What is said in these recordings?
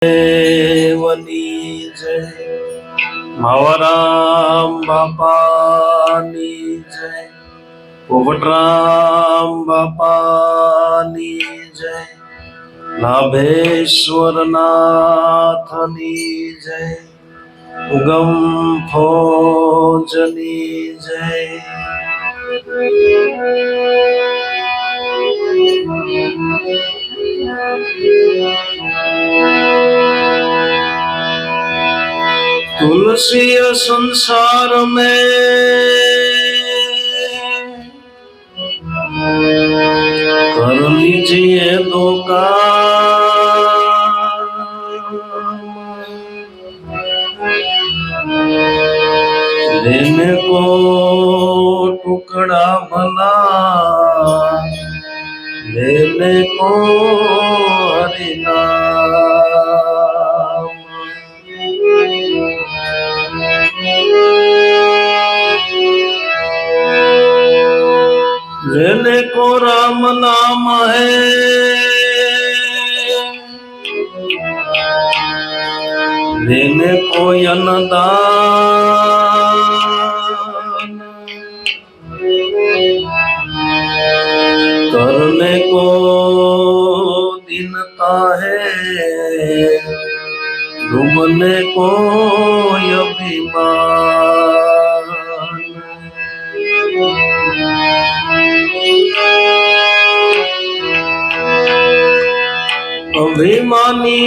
દેવની જય, માવરામ બાપાની જય, પોપટરામ બાપાની જય, નાભેશ્વર નાથની જય, ઉગમ ફોજની જય. तुलसी संसार में कर लीजिए दो काम, लेने को टुकड़ा भला, लेने को हरिनाम. लेने को राम नाम है, लेने को अन्नदान, करने को दीनता है, डूबने को अभिमान. अभिमानी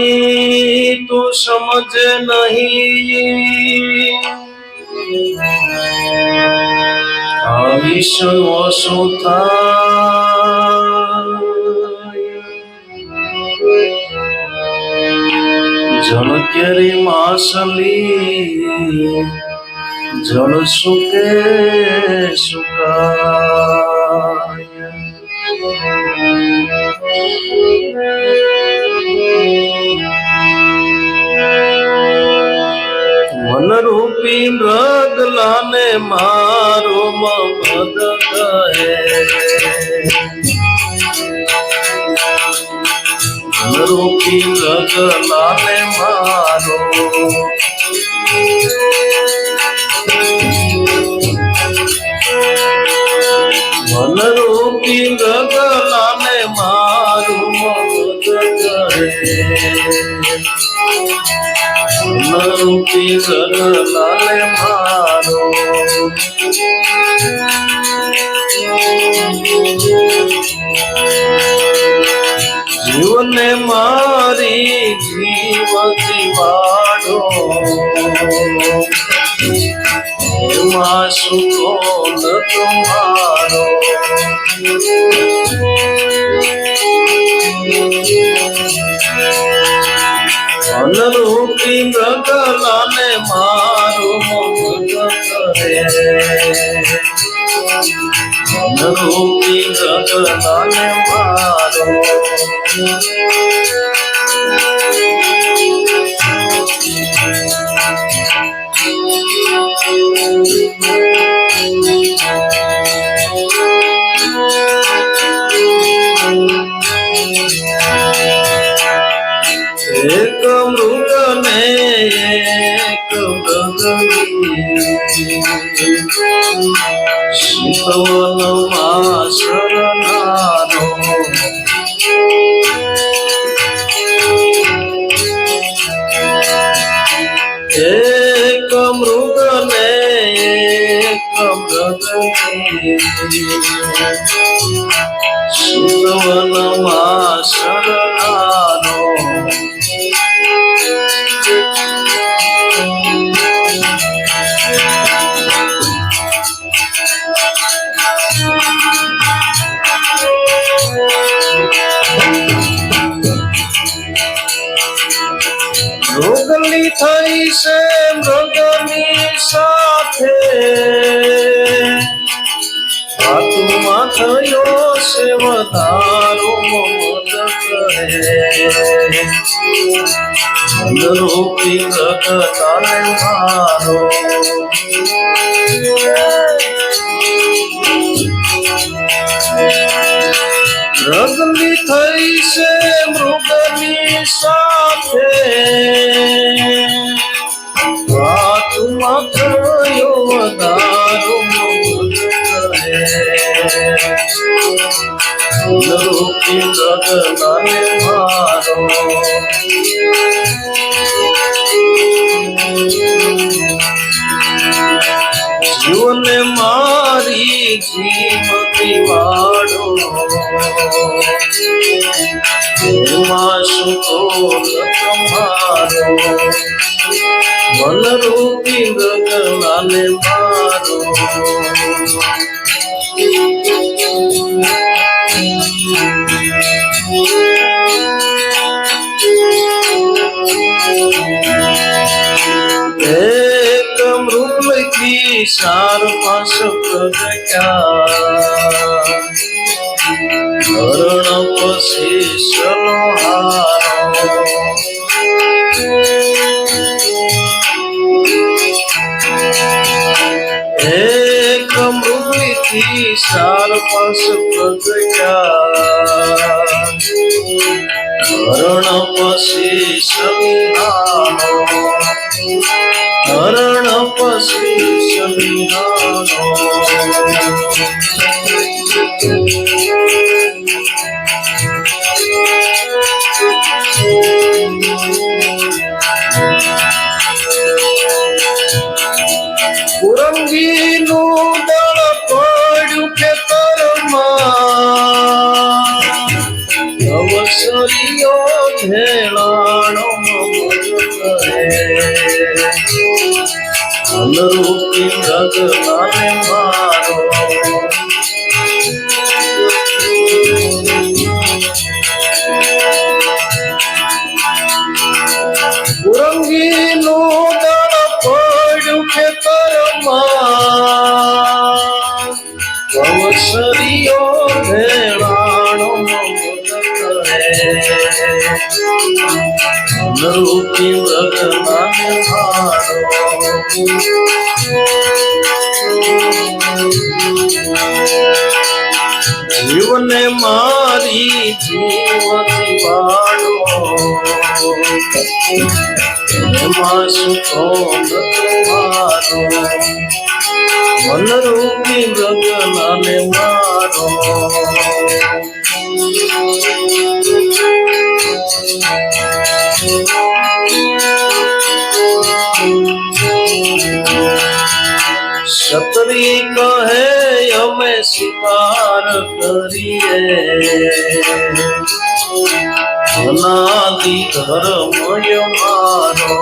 तो समझे नहीं, विश्व था जल केरी मासली, जल सुके सुकाय. मन रूपी मृगला ने मारो मद कहे, मन रूपी मृगला ने मारो, मन रूपी मृगला ने मारो मद कहे, रूपी मृगला ने मारो. जीवने मारी जीव जीवाड़ो, मासु कौन तुम्हारो. रूपी मृगला ने मारो मद करे, रूपी मृगला ने मारो. एक मृग ने एक मृगनी, शीतवन शरणारो. एक मृग ने एक मृगनी, शीतवन शरणारो. રોગલી થઈ છે મૃગની સાથે, આત્મા થયો છે વધારો મદ કહે, રૂપી મૃગલા ને મારો. રગલી થઈ છે મૃગની સાથે, રૂપી ગગનાને મારો જીવને મારી જીવતી વાળો એમાં શું તો તમારો મન રૂપી ગગનાને મારો એક મૃગલકી સાર પાસ પ્રગટ્યા હરણ પછી સનહારો એક મૃગલકી સાર પાસ પ્રગટ્યા હરણ પછી સનહારો હરણ પછી સનહારો કુરંગીનું દળ પડ્યું ખેતરમાં અવસરીઓ ભેળાણો અનરૂપી ગગનાને મારો કુરંગીનું દળ પડ્યું ખેતરમાં અવસરીઓ ભેળાણો અનરૂપી ગગનાને મારો જીવને મારી જીવતી વાળો એમાં સુખો તમારો મન રૂપી ગગનાને મારો છત્રી કહે અમે શિકાર કરીએ અનાદિ ધર્મય મારો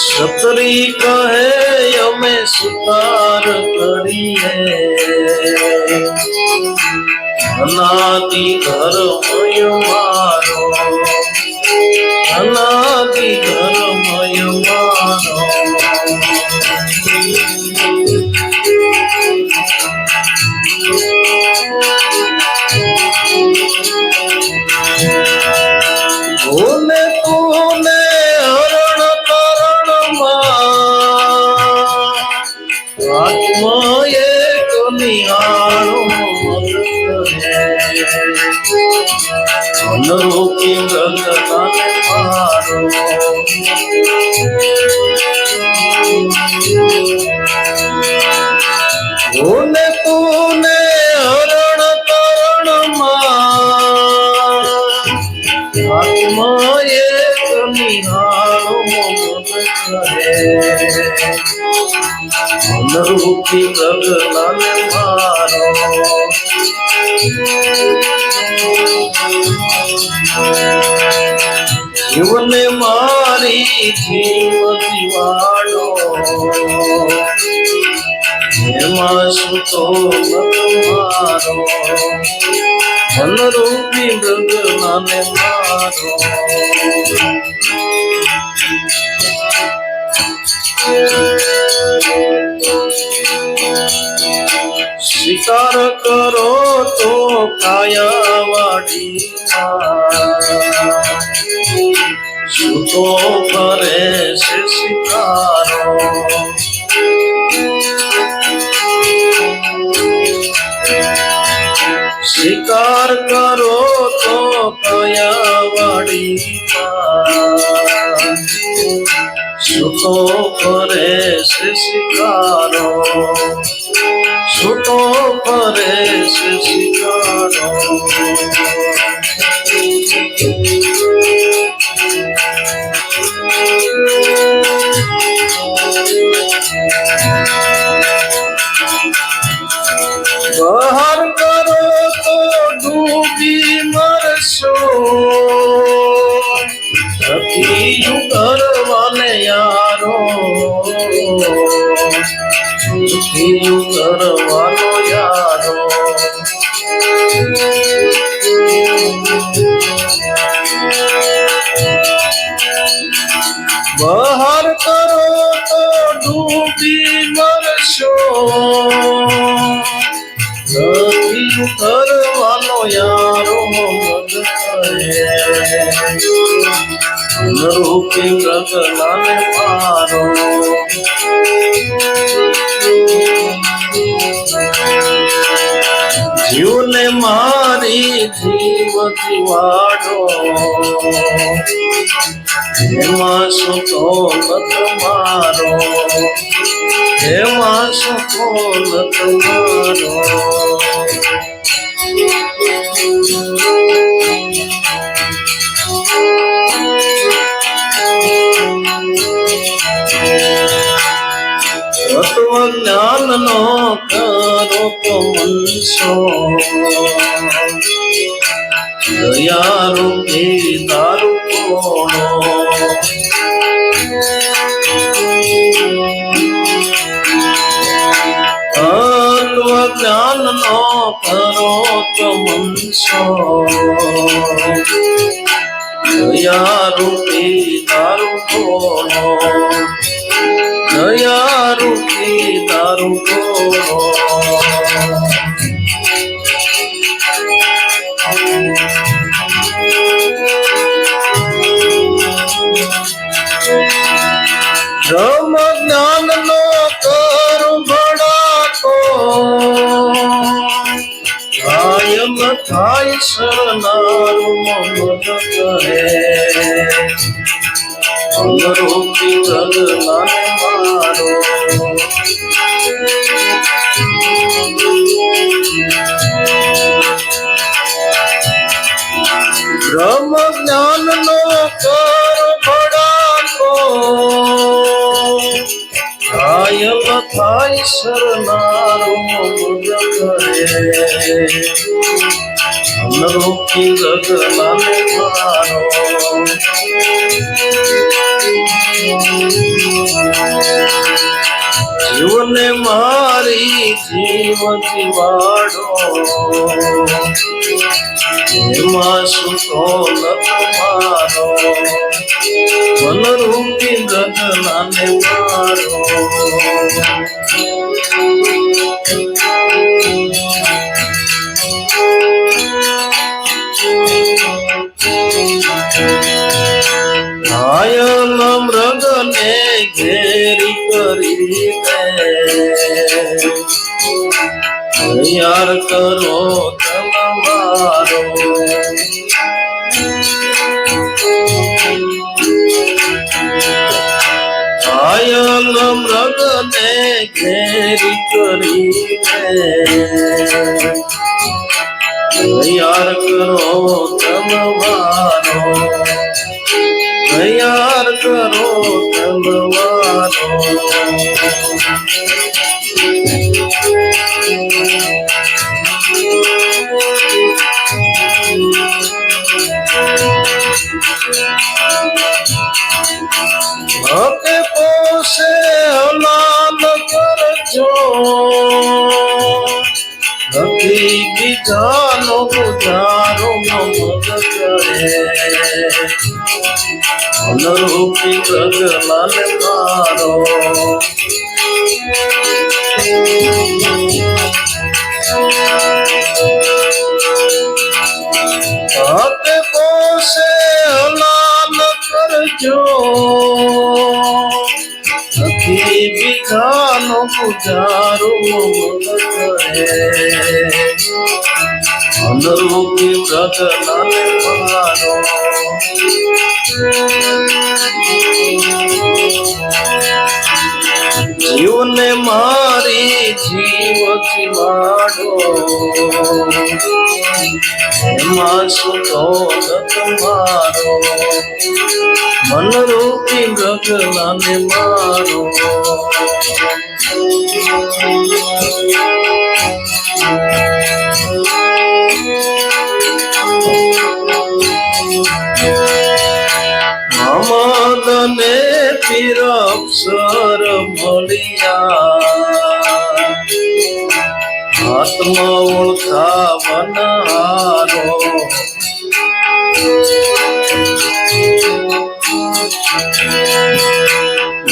છત્રી કહે અમે શિકાર કરીએ અનાદિ ધર્મય મારો અનાદિ ધર્મય મારો ભૂલે તુને હરણ તરણમાં આત્મા એક નિહાળો અનરૂપી ગગનાને મારો ભૂલે તુને હરણ તરણમાં આત્મા એક નિહાળો અનરૂપી ગગનાને મારો જીવને મારી જીવતી વાળો એમાં સુતો મારો અનરૂપી ગગનાને મારો શિકાર કરો તો કાયાવાડીમાં સૂતો કરે છે શિકારો શિકાર કરો તો કાયાવાડીમાં સૂતો કરે છે શિકારો છૂટો ફરે છે શિકારો. બહાર કરો તો ડૂબી મરશો, નથી કરવાને યારો, નથી કરવાનો યારો. બહાર કરો તો ડૂબી મરશો, નથી કરવાનો યારો. રૂપી પ્રગલાને મારો, જીવને મારી જીવ જીવાડો, એમાં સુતો નત મારો, એમાં સુતો નત મારો. તત્વજ્ઞાન નો કરો તો મનસો, દયા રૂપી દારૂ કોણો. તત્વજ્ઞાન નો કરો તો મનસો, દયા રૂપી દારૂ કોણો. દયા રૂપી દારૂ કોણો. બ્રહ્મ જ્ઞાન નો કર ભડાકો, કાયમ થાય શરણારું મમદ કરે. રૂપી પ્રગલાને મારો, બ્રહ્મ જ્ઞાન નો કર ભડાકો, કાયમ થાય શરણારું મમદ કરે. રૂપી પ્રગલાને મારો, જીવને મારી જીવ જીવાડો, એમાં સુતો નત મારો, મન રૂપી પ્રગલાને મારો. ઘાયલ મૃગને ઘેરી કરીને, તૈયાર કરો તમારો. ઘાયલ મૃગને ઘેરી કરીને, તૈયાર કરો તમારો. તૈયાર કરો તમારો. ભક્ત પોષે હલાલ કરજો, નથી બીજાનો ગુજારો મમદ કરે. રૂપી પ્રગલાને મારો, ભક્ત પોષે હલાલ કરજો, નથી બીજાનો ગુજારો મમદ કરે. રૂપી પ્રગલાને મારો, જીવને મારી જીવ જીવાડો એમાં સુતો તમારો મનરૂપી ગગલાને મારો મમદને પીર અક્ષર મળ્યા આત્મા ઓળખાવનારો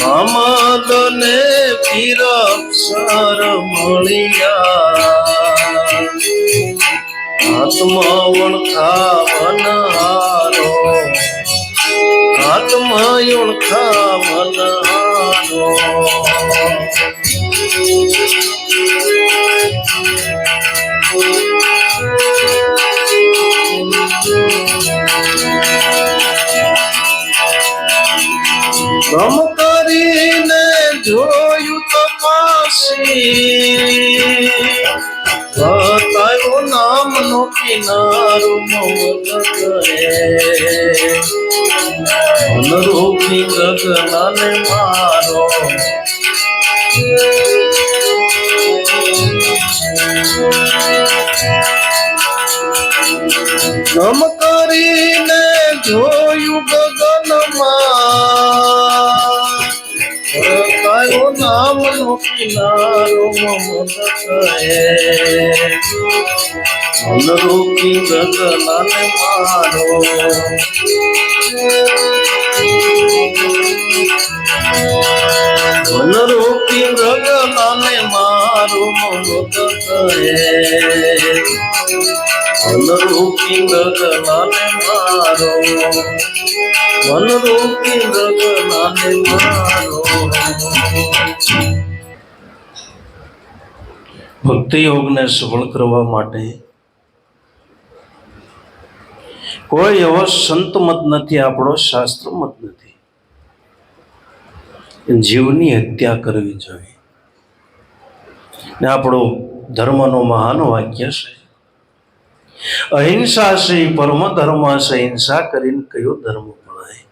મમદને પીર અક્ષર મળ્યા આત્મા ઓળખાવનારો આત્મા ઓળખાવનારો ગમ કરીને જોયું તપાસી બતાવ્યો નામનો કિનારો મમદ કરે મનરૂપી ગગલાને મારો ગમ કરીને જોયું ગગનમાં બતાવ્યો નામનો કિનારો મમદ કરે મનરૂપી ગગલાને મારો મનરૂપી ગગલાને મારો મમદ કરે મનરૂપી ગગલાને મારો મનરૂપી ગગલાને મારો. ભક્તિ યોગને સફળ કરવા માટે કોઈ એવો સંત મત નથી, આપણો શાસ્ત્ર મત નથી. જીવની હત્યા કરવી જોઈએ ને આપણો ધર્મનો મહાન વાક્ય છે અહિંસા છે પરમ ધર્મ છે. હિંસા કરીને કયો ધર્મ પડાય?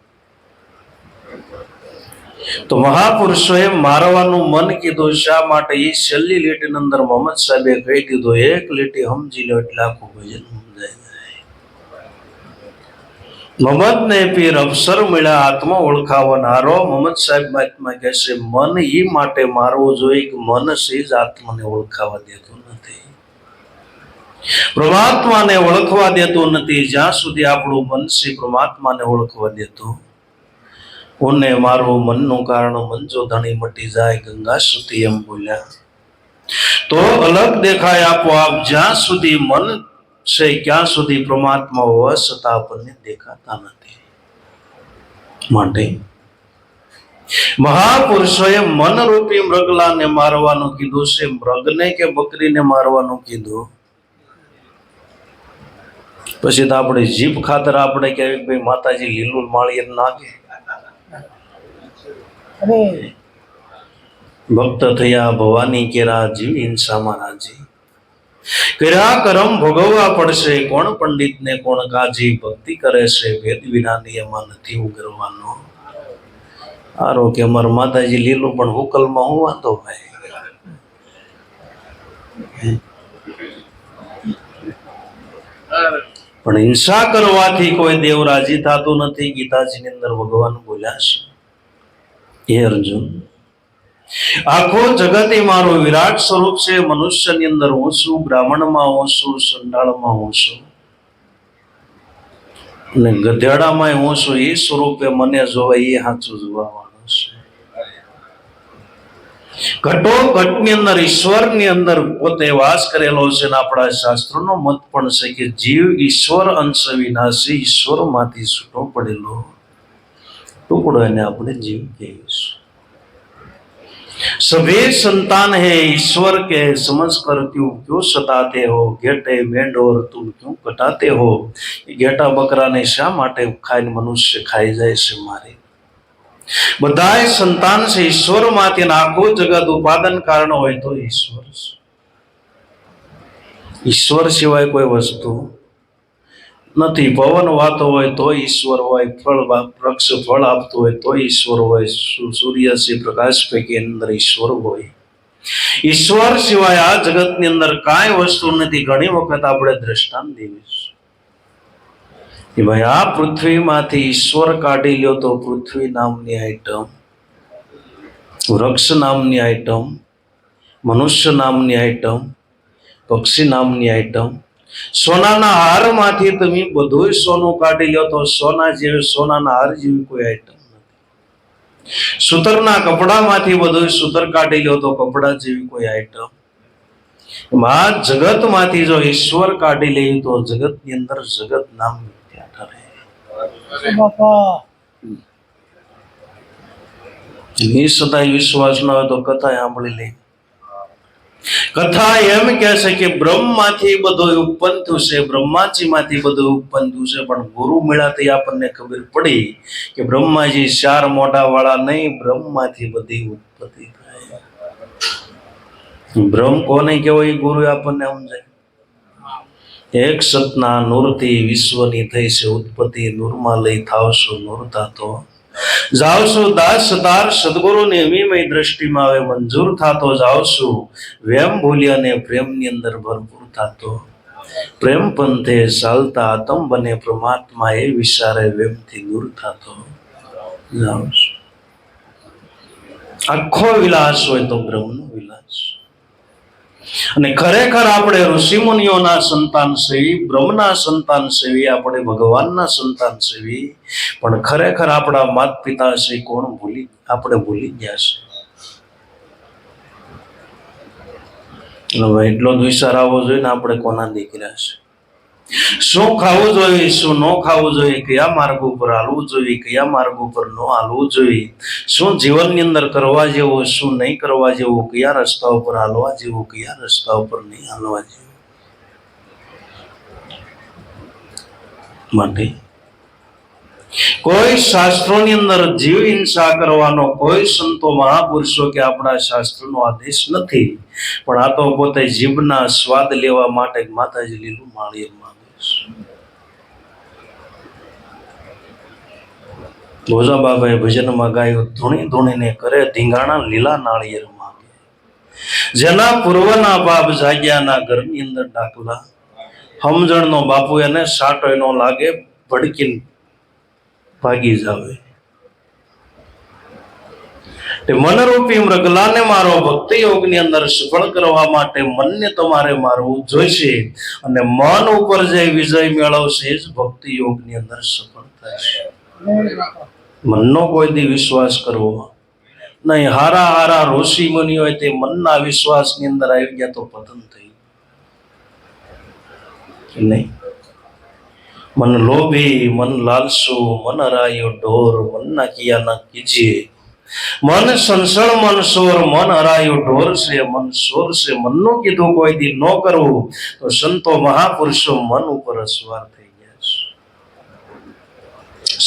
તો મહાપુરુષોએ મારવાનું મન કીધું. શા માટે? એ છેલ્લી લીટીની અંદર મોહમ્મદ સાહેબે કહી દીધું, એક લીટી સમજી લો એટલે આખું ભજન સમજાય જાય. મોહમ્મદને પીર અવસર મળ્યા આત્મા ઓળખાવનારો. મોહમ્મદ સાહેબ મહાત્મા કહે છે મન એ માટે મારવું જોઈએ કે મન છે જ આત્માને ઓળખાવા દેતું નથી, પરમાત્માને ઓળખવા દેતું નથી. જ્યાં સુધી આપણું મન છે પરમાત્માને ઓળખવા દેતું, ઉને મારું મનનું કારણ મન જો ધણી મટી જાય ગંગા સુધી એમ બોલ્યા તો અલગ દેખાય આપોઆપ. જ્યાં સુધી મન છે ક્યાં સુધી પરમાત્મા હોવા છતાં આપણને દેખાતા નથી. માટે મહાપુરુષોએ મનરૂપી મૃગલાને મારવાનું કીધું છે. મૃગને કે બકરીને મારવાનું કીધું. પછી તો આપણે જીભ ખાતર આપણે કહેવાય ભાઈ માતાજી લીલું માળીએ નાખે. ભક્ત થયા ભવાની કેરા જીવ હિંસામાં રાજી. કર્યા કરમ ભોગવવા પડશે, કોણ પંડિત ને કોણ કાજી. ભક્તિ કરે છે ભેદ વિનાની એમાં નથી ઉગરવાનો. આરો કે અમારા માતાજી લીલું પણ હુકલમાં હું વાંધો ભાઈ. પણ હિંસા કરવાથી કોઈ દેવ રાજી થતું નથી. ગીતાજીની અંદર ભગવાન બોલ્યા છે, હે અર્જુન આખો જગત એ મારું વિરાટ સ્વરૂપ છે. મનુષ્યની અંદર હું છું, બ્રાહ્મણમાં હું છું, સંડાળમાં હું છું અને ગધેડામાં હું છું. એ સ્વરૂપે મને જોવાય એ સાચું જોવાનું છે. ઘટો ઘટની અંદર ઈશ્વરની અંદર પોતે વાસ કરેલો છે. આપણા શાસ્ત્રોનો મત પણ છે કે જીવ ઈશ્વર અંશ વિનાશી, ઈશ્વરમાંથી છૂટો પડેલો ટુકડો એને આપણે જીવ કહીશું. सभी संतान है ईश्वर के, समझ कर क्यों सताते हो. घेटे मेंढोर तुम क्यों कटाते हो. घेटा बकरा ने शा माटे खाઈને મનુષ્ય ખાઈ જાય છે મારે. બધાય સંતાન છે ઈશ્વરમાંથી, આખું જગત ઉપાદાન કારણ હોય તો ઈશ્વર છે. ઈશ્વર સિવાય કોઈ વસ્તુ નથી. પવન વાતો હોય તો ઈશ્વર હોય, વૃક્ષ ફળ આપતું હોય તો ઈશ્વર હોય, સૂર્ય છે પ્રકાશ પૈકી અંદર ઈશ્વર હોય. ઈશ્વર સિવાય આ જગતની અંદર કાંઈ વસ્તુ નથી. ઘણી વખત આપણે દ્રષ્ટાંત દેવી કે ભાઈ આ પૃથ્વીમાંથી ઈશ્વર કાઢી લ્યો તો પૃથ્વી નામની આઈટમ, વૃક્ષ નામની આઈટમ, મનુષ્ય નામની આઈટમ, પક્ષી નામની આઈટમ, સોનાના હારમાંથી તમે બધું સોનું કાઢી લો તો સોનાના હાર જેવી કોઈ આઈટમ નથી. સૂતરના કપડામાંથી બધું સૂતર કાઢી લો તો કપડા જેવી કોઈ આઈટમ. આ જગતમાંથી જો ઈશ્વર કાઢી લે તો જગતની અંદર જગત નામ સદાય વિશ્વાસ ન હોય તો કથા સાંભળી લે. કથા એમ કે છે કે બ્રહ્મમાંથી બધું ઉત્પન્ન થયું છે, બ્રહ્માજી માંથી બધું ઉત્પન્ન થયું છે. પણ ગુરુ મળ્યાથી આપણને ખબર પડી કે બ્રહ્માજી 4 મોઢા વાળા નહીં, બ્રહ્મમાંથી બધી ઉત્પત્તિ થાય. બ્રહ્મ કોને કહેવાય ગુરુ આપણને સમજાય. એક સતના નૂરથી વિશ્વની થઈ છે ઉત્પત્તિ, નૂરમાં લઈ થાવશું નૂર થાતો જાવશું. દાસ સતાર સદગુરુની અમીમય દ્રષ્ટિમાં આવે મંજૂર થાતો જાવશું. વેમ ભૂલ્યાને પ્રેમની અંદર ભરપૂર થાતો, પ્રેમ પંથે ચાલતા આતમ બને પરમાત્મા એ વિચારે વેમથી દૂર થાતો જાવશું. આખો વિલાસ હોય તો બ્રહ્મનો વિલાસ. અને ખરેખર આપણે ઋષિમુનિઓના સંતાન સેવી, બ્રહ્મના સંતાન સેવી, આપણે ભગવાનના સંતાન સેવી. પણ ખરેખર આપણા માત પિતા છે કોણ આપણે ભૂલી ગયા છે. હવે એટલો જ વિચાર આવવો જોઈએ ને આપણે કોના દીકરા છે. શું ખાવું જોઈએ, શું ન ખાવું જોઈએ, કયા માર્ગ ઉપર હાલવું જોઈએ, કયા માર્ગ ઉપર ન હાલવું જોઈએ, શું જીવનની અંદર કરવા જેવું, શું નહીં કરવા જેવું, કયા રસ્તા ઉપર હાલવા જેવું, કયા રસ્તા ઉપર નહીં હાલવા જેવું. માટે કોઈ શાસ્ત્રોની અંદર જીવ હિંસા કરવાનો કોઈ સંતો મહાપુરુષો કે આપણા શાસ્ત્રનો આદેશ નથી. પણ આ તો પોતે જીભના સ્વાદ લેવા માટે માતાજી લીલું માળીએ માંગે છે. ભોજા બાબાએ ભજનમાં ગાયું, ધૂણી ધૂણીને કરે ધીંગાણા લીલા નાળિયેર માંગે. જેના પૂર્વના બાપ જાગ્યાના ઘરની અંદર ડાકલા, સમજણનો બાપુ એને સાટો ન લાગે, ભડકીને ભાગી જાવે. મનરૂપી મૃગલાને મારો ભક્તિ યોગની અંદર સફળ કરવા માટે મનને તમારે મારવું જોઈશે. અને મન ઉપર જે વિજય મેળવશે જ ભક્તિ યોગની અંદર સફળ થશે. મનનો કોઈ દી વિશ્વાસ કરવો નહીં. હારા હારા ઋષિ મુનિ હોય તે મનના વિશ્વાસની અંદર આવી ગયા તો પતન થઈ નહીં. મન લોભી, મન લાલસુ, મન હરાયો ઢોર, મન ના કિયા ના કીજીએ. મન સંસળ, મન સોર, મન હરાયો ઢોર છે, મન સોર છે. મનનું કીધું કોઈ દી ન કરવું તો સંતો મહાપુરુષો મન ઉપર અસવાર થઈ ગયા છે.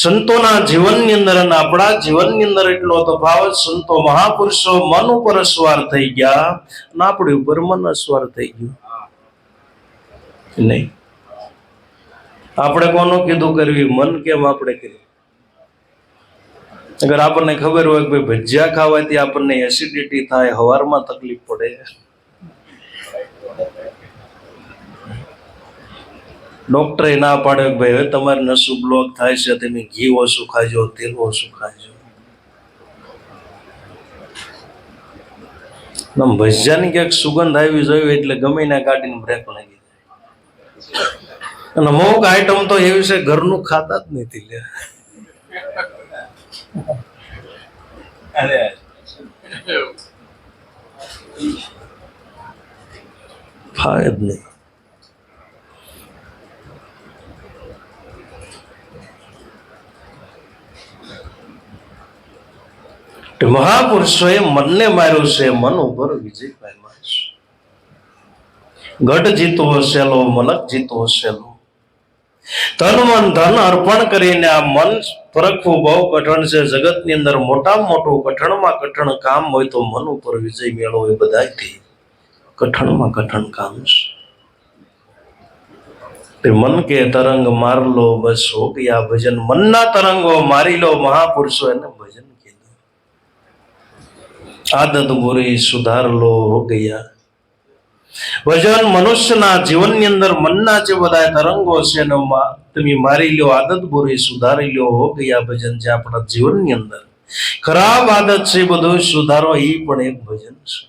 સંતોના જીવનની અંદર અને આપણા જીવનની અંદર એટલો તફાવત. સંતો મહાપુરુષો મન ઉપર અસવાર થઈ ગયા અને આપણી ઉપર મન અસવાર થઈ ગયું નહીં. આપણે કોનું કીધું કરવી, મન કેમ આપણે કર્યું? અગર આપણને ખબર હોય કે ભાઈ ભજીયા ખાવાથી આપણને એસિડિટી થાય, હવારમાં તકલીફ પડે, ડોક્ટરે ના પાડે કે ભાઈ હવે તમારે નસું બ્લોક થાય છે, તમે ઘી ઓછું ખાજો, તેલ ઓછું ખાજો. ભજીયાની ક્યાંક સુગંધ આવી જોઈએ એટલે ગમે ના કાઢીને બ્રેક લાગી જાય. અને અમુક આઈટમ તો એવી છે ઘરનું ખાતા જ નથી લે. ફાવે જ નહીં. મહાપુરુષોએ મનને માર્યું છે, મન ઉપર વિજય પામ્યા છે. ગઢ જીતવો સહેલો, મલક જીતવો સહેલો. તન મન ધન અર્પણ કરીને આ મન પરખવું બહુ કઠણ છે. જગતની અંદર મોટામાં મોટું કઠણમાં કઠણ કામ હોય તો મન ઉપર વિજય મેળવો એ બધાથી કઠણમાં કઠણ કામ છે. મન કે તરંગ માર લો બસ હો ગયા ભજન. મનના તરંગો મારી લો મહાપુરુષો એને ભજન કીધું. આદત બુરી સુધાર લો હો ગયા ભજન. મનુષ્યના જીવનની અંદર મનના જે બધા તરંગો છે એને તમે મારી લો, આદત બુરી સુધારી લો હો ગયા ભજન. જે આપણા જીવનની અંદર ખરાબ આદત છે બધું સુધારો એ પણ એક ભજન છે.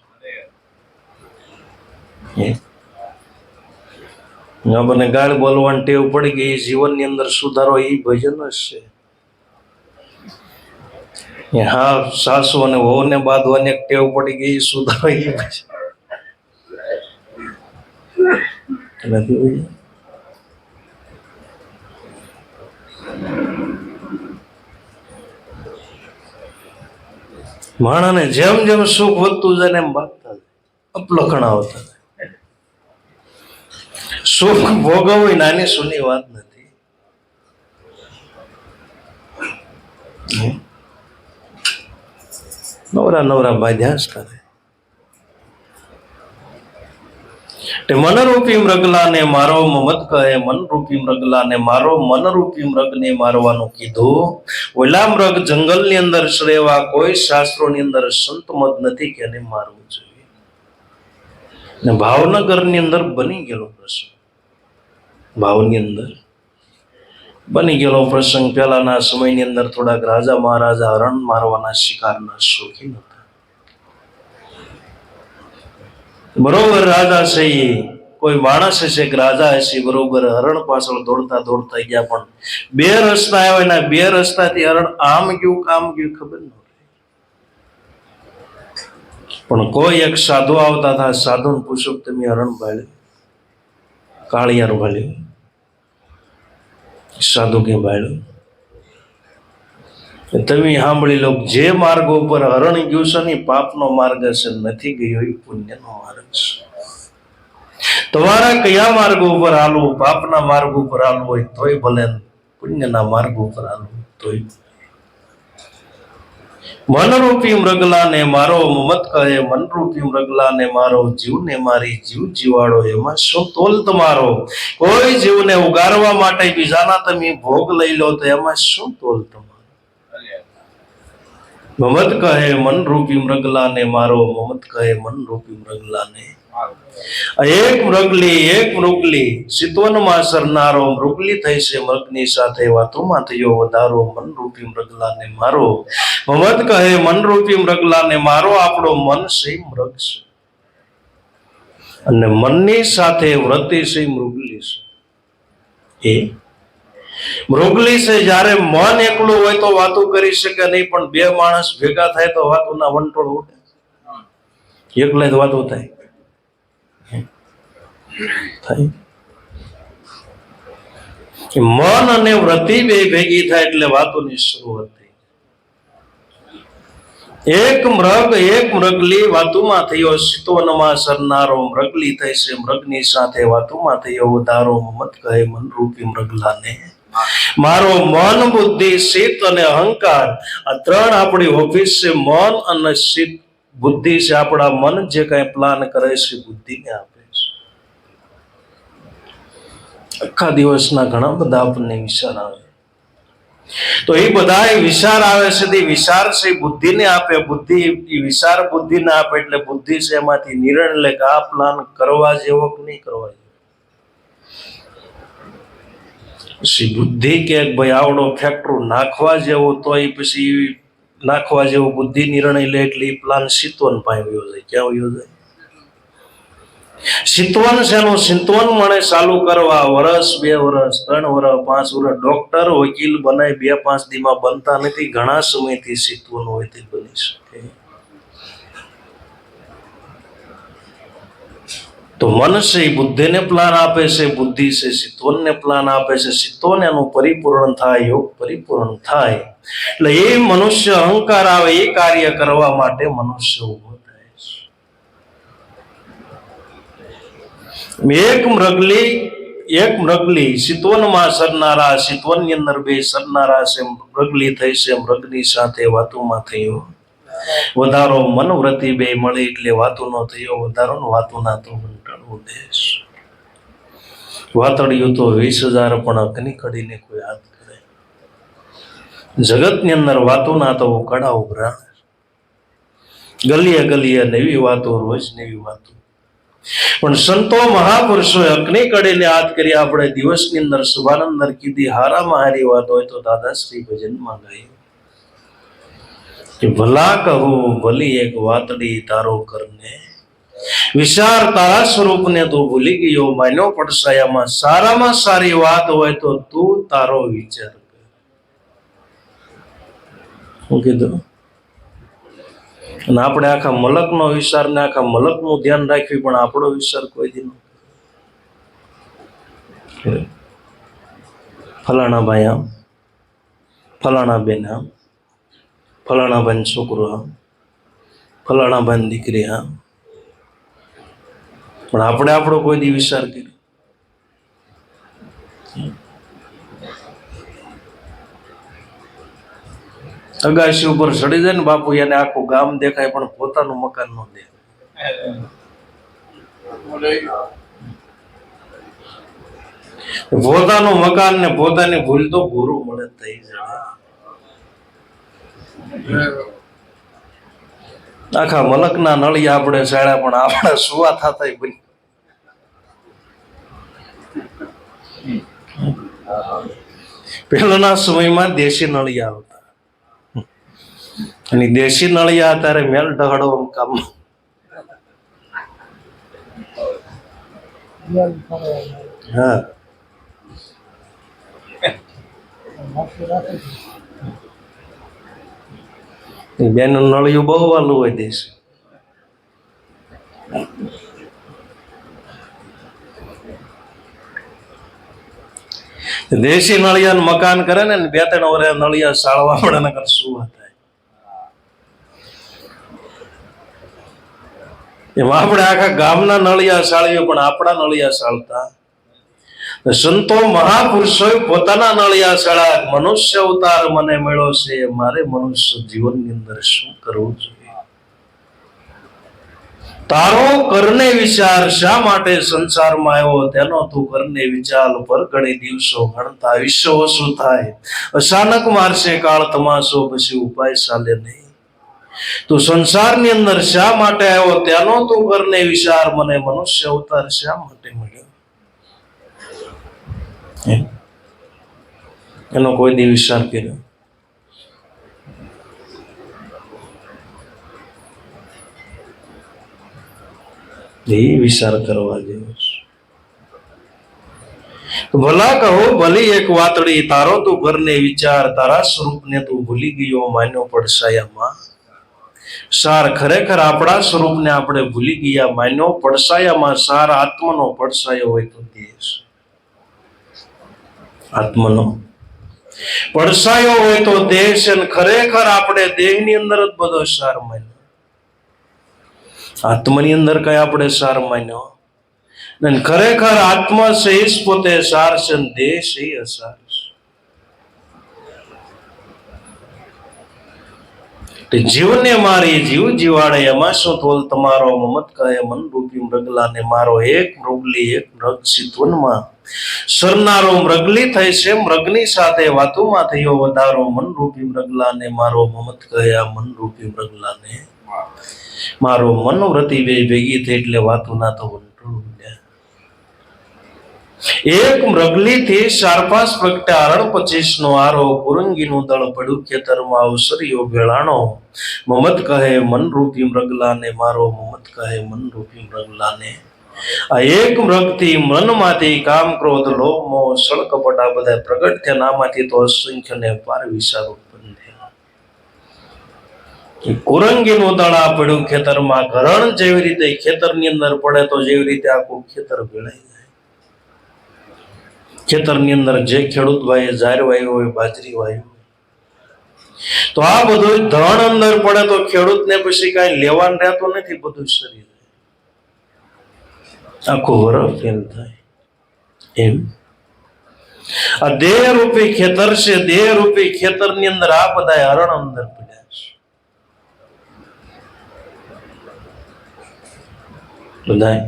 આપણને ગાળ બોલવાની ટેવ પડી ગઈ, જીવનની અંદર સુધારો એ ભજન જ છે. હા, સાસુ અને વહુને બાંધવાની ટેવ પડી ગઈ, સુધારો એ ભજન નથી. માણસને જેમ જેમ સુખ વધતું જાય ને એમ બાંધતા અપલખણા આવતા. સુખ ભોગવવી નાની સુની વાત નથી. નવરા નવરા બાંધ્યા જ કરે. મનરૂપી મૃગલાને મારો મમત કહે, મનરૂપી મૃગલાને મારો, મનરૂપી મૃગને મારવાનું કીધું. ઓલા મૃગ જંગલની અંદર શ્રેવા કોઈ શાસ્ત્રોની અંદર સંત મત નથી કે એને મારવું જોઈએ. ભાવનગરની અંદર બની ગયેલો પ્રસંગ, ભાવની અંદર બની ગયેલો પ્રસંગ. પહેલાના સમયની અંદર થોડાક રાજા મહારાજા હરણ મારવાના શિકારના શોખીન હતા. બરોબર રાજા છે એ કોઈ માણસ હશે કે રાજા હશે, બરોબર હરણ પાછળ દોડતા દોડતા ગયા, પણ બે રસ્તા આવ્યા ને બે રસ્તાથી હરણ આમ ગયું કામ ગયું ખબર ન. પણ કોઈ એક સાધુ આવતા હતા, સાધુને પૂછ્યું તમે હરણ ભાળ્યું? કાળિયાર ભાળ્યું? સાધુ કે ભાળ્યું? તમે સાંભળી લો, જે માર્ગ ઉપર હરણ ગયું છે ને પાપનો માર્ગ છે, નથી ગયો એ પુણ્યનો માર્ગ છે. તમારા કયા માર્ગ ઉપર હાલવું? પાપના માર્ગ ઉપર હાલવું હોય તોય ભલે, પુણ્યના માર્ગ ઉપર હાલવું તોય. મનરૂપી મૃગલાને મારો મમત કહે, મનરૂપી મૃગલાને મારો, જીવને મારી જીવ જીવાડો એમાં શું તોલ તમારો? કોઈ જીવને ઉગારવા માટે બીજાના તમે ભોગ લઈ લો તો એમાં શું તોલ તમારો? મમત કહે મનરૂપી મૃગલાને મારો, મમત કહે મનરૂપી મૃગલાને. એક મૃગલી સિતવનમાં સરનારો, મૃગલી થઈ છે મૃગની સાથે વાતોમાં થયો વધારો. મનરૂપી મૃગલાને મારો, મમત કહે મનરૂપી મૃગલાને મારો. આપણો મન છે મૃગ છે અને મનની સાથે વ્રતી છે મૃગલી છે. એ મૃગલી છે જયારે મન એકલું હોય તો વાતો કરી શકે નહીં, પણ બે માણસ ભેગા થાય તો વાતોના વંટોળ ઉઠે. એકલા જ વાતો થાય. મન અને વ્રતિ બે ભેગી થાય એટલે વાતોની શરૂઆત થઈ. એક મૃગલી વાતુમાં થયો, સિતવનમાં સરનારો, મૃગલી થઈ છે મૃગની સાથે વાતુમાં થયો વધારો. મમત કહે મનરૂપી મૃગલાને મારો. મન બુદ્ધિ ચિત્ત અને અહંકાર આ ત્રણ આપણી ઓફિસ છે. મન અને ચિત્ત બુદ્ધિ છે. આપણા મન જે કઈ પ્લાન કરે છે બુદ્ધિને આપે છે. આખા દિવસના ઘણા બધા આપણને વિચાર આવે, તો એ બધા વિચાર આવે છે તે વિચાર છે બુદ્ધિને આપે. બુદ્ધિ વિચાર બુદ્ધિને આપે એટલે બુદ્ધિ છે એમાંથી નિર્ણય લે કે આ પ્લાન કરવા જેવો કે નહીં કરવા જેવો. પછી બુદ્ધિ કે ભાઈ આવડો ફેક્ટરો નાખવા જેવો, તો એ પછી નાખવા જેવો બુદ્ધિ નિર્ણય લે એટલે એ પ્લાન સિતવન પાસે વયો જાય. ક્યાં વયો જાય? સિતવન શેનું? સિતવન મળે ચાલુ કરવા વર્ષ, 2 વર્ષ, 3 વર્ષ, 5 વર્ષ. ડોક્ટર વકીલ બનાય 2-5 દીમાં બનતા નથી. ઘણા સમયથી સિતવન હોય તે બની શકે. તો મન છે એ બુદ્ધિને પ્લાન આપે છે, બુદ્ધિ છે સિતવનને પ્લાન આપે છે. સિતવન એનું પરિપૂર્ણ થાય, યોગ પરિપૂર્ણ થાય એટલે એ મનુષ્ય અહંકાર આવે એ કાર્ય કરવા માટે મનુષ્ય ઉભો થાય છે. એક મૃગલી એક મૃગલી સિત્વનમાં સરનારા, સિત્વનની અંદર બે સરનારા છે, મૃગલી થઈ છે, મૃગની સાથે વાતોમાં થયો વધારો, મનવ્રતિ બે મળી એટલે વાતો નો થયો વધારો, વાતો ના તો વંટાળવો દેશ. વાતડિયું તો 20,000 પણ અગ્નિ કડીને કોઈ હાથ કરે. જગતની અંદર વાતો ના તો કડા ઉભરા, ગલીએ ગલીએ નવી વાતો, રોજ નવી વાતો. પણ સંતો મહાપુરુષોએ અગ્નિ કડીને હાથ કરી. આપણે દિવસની અંદર શુભાનંદ અંદર કીધી હારામાં હારી વાત હોય તો દાદાશ્રી ભજનમાં ગાયું કે ભલા કહું ભલી એક વાતડી તારો કરને વિચાર તારા સ્વરૂપને તું ભૂલી ગયો માન્યો પડસાયામાં. સારામાં સારી વાત હોય તો તું તારો વિચાર કર. શું કીધું? અને આપણે આખા મલકનો વિચાર ને આખા મલકનું ધ્યાન રાખવી, પણ આપણો વિચાર કોઈ દી ફલાણા ભાઈ આમ, ફલાણા બેન આમ, ફલાણા ભાઈ છોકરો આમ, ફલાણા ભાઈ દીકરી આમ, પણ આપણે આપણો કોઈ દી વિચાર કર્યો? અગાશી ઉપર ચડી જાય ને બાપુ, એને આખું ગામ દેખાય પણ પોતાનું મકાન ન દેખાય. પોતાનું મકાન ને પોતાની ભૂલ તો ગુરુ મળે થઈ જાય. આખા મલકના નળિયા આપણે સાળ્યા પણ આપણે સુવા થતા બની. પહેલાના સમયમાં દેશી નળિયા આવતા, અને દેશી નળિયા અત્યારે મેલ ઢગડો કામ. હા, બેન નળિયું બહુ વાલું હોય દેશી. દેશી નળિયા મકાન કરે ને 2-3 વર્ષ નળિયા સાળવા પડે ને શું થાય. એમાં આપણે આખા ગામના નળિયા સાળીએ પણ આપણા નળિયા સાળતા. સંતો મહાપુરુષોએ પોતાના નળિયા સાળા. મનુષ્ય અવતાર મને મળ્યો છે, મારે મનુષ્ય જીવનની અંદર શું કરવું જોઈએ? તારો કરને વિચાર શા માટે સંસારમાં આવ્યો તેનો તું કરને વિચાર. પર ઘણી દિવસો ગણતા આયુષ્ય ઓછું થાય, અચાનક મારશે કાળ તમાશો, પછી ઉપાય ચાલે નહીં. તું સંસારની અંદર શા માટે આવ્યો તેનો તું કરને વિચાર. મને મનુષ્ય અવતાર શા માટે મળ્યો એનો કોઈ દી વિચાર કર્યો? એ વિચાર કરવા જેવો છે. ભલા કહો ભલી એક વાતડી તારો તું ઘરને વિચાર. તારા સ્વરૂપને તું ભૂલી ગયો માન્યો પડસાયામાં. સાર ખરેખર આપણા સ્વરૂપને આપણે ભૂલી ગયા માન્યો પડસાયામાં. સાર આત્મનો પડસાયો હોય તો દેશ, આત્મનો પડસાયો હોય તો દેશ. અને ખરેખર આપણે દેહની અંદર જ બધો સાર માન્યો, આત્માની અંદર કઈ આપણે સાર માન્યો. ખરેખર આત્મા છે પોતે સાર છે, દેહ છે અસાર છે. જીવને મારી જીવ જીવાડે એમાં શું તોલ તમારો. મમત કહે મન રૂપી મૃગલાને મારો. એક મૃગલી એક મૃગ સિત્વનમાં સરનારો. મૃગલી થઈ છે, મૃગની સાથે વાતોમાં થયો વધારો. મન રૂપી મૃગલાને મારો. મમત કહે આ મન રૂપી મૃગલાને મારો. મનોવ્રતિ બે ભેગી થઈ એટલે વાતો ના તો વંટોળું. એક મૃગલી થી 4-5 પ્રગટ્યા. 25 નો આરો. કુરંગીનું દળ પડ્યું ખેતરમાં. અવસરીઓ ભેળાણો. મમત કહે મન રૂપી મૃગલાને મારો. મમત કહે મન રૂપી મૃગલાને. આ એક મૃગથી મનમાંથી કામ ક્રોધ લોભ મોહ સળ કપટ આ બધા પ્રગટ થયા. નામાંથી તો અસંખ્ય ને પાર વિચાર ઉત્પન્ન થયા. કુરંગીનું દળ આ પડ્યું ખેતરમાં. ઘરણ જેવી રીતે ખેતરની અંદર પડે તો જેવી રીતે આખું ખેતર ભેળાઈ જાય. ખેતરની અંદર જે ખેડૂત ભાઈ જાર વાવ્યો હોય, બાજરી વાવ્યો તો આ બધું ધણ અંદર પડે તો ખેડૂતને પછી કઈ લેવાનું રહેતું નથી. બધું શરીર આખું વરસ ફેલ થાય. એમ આ દેહ રૂપી ખેતર છે. દેહ રૂપી ખેતર ની અંદર આ બધા હરણ અંદર પડ્યા છે. બધા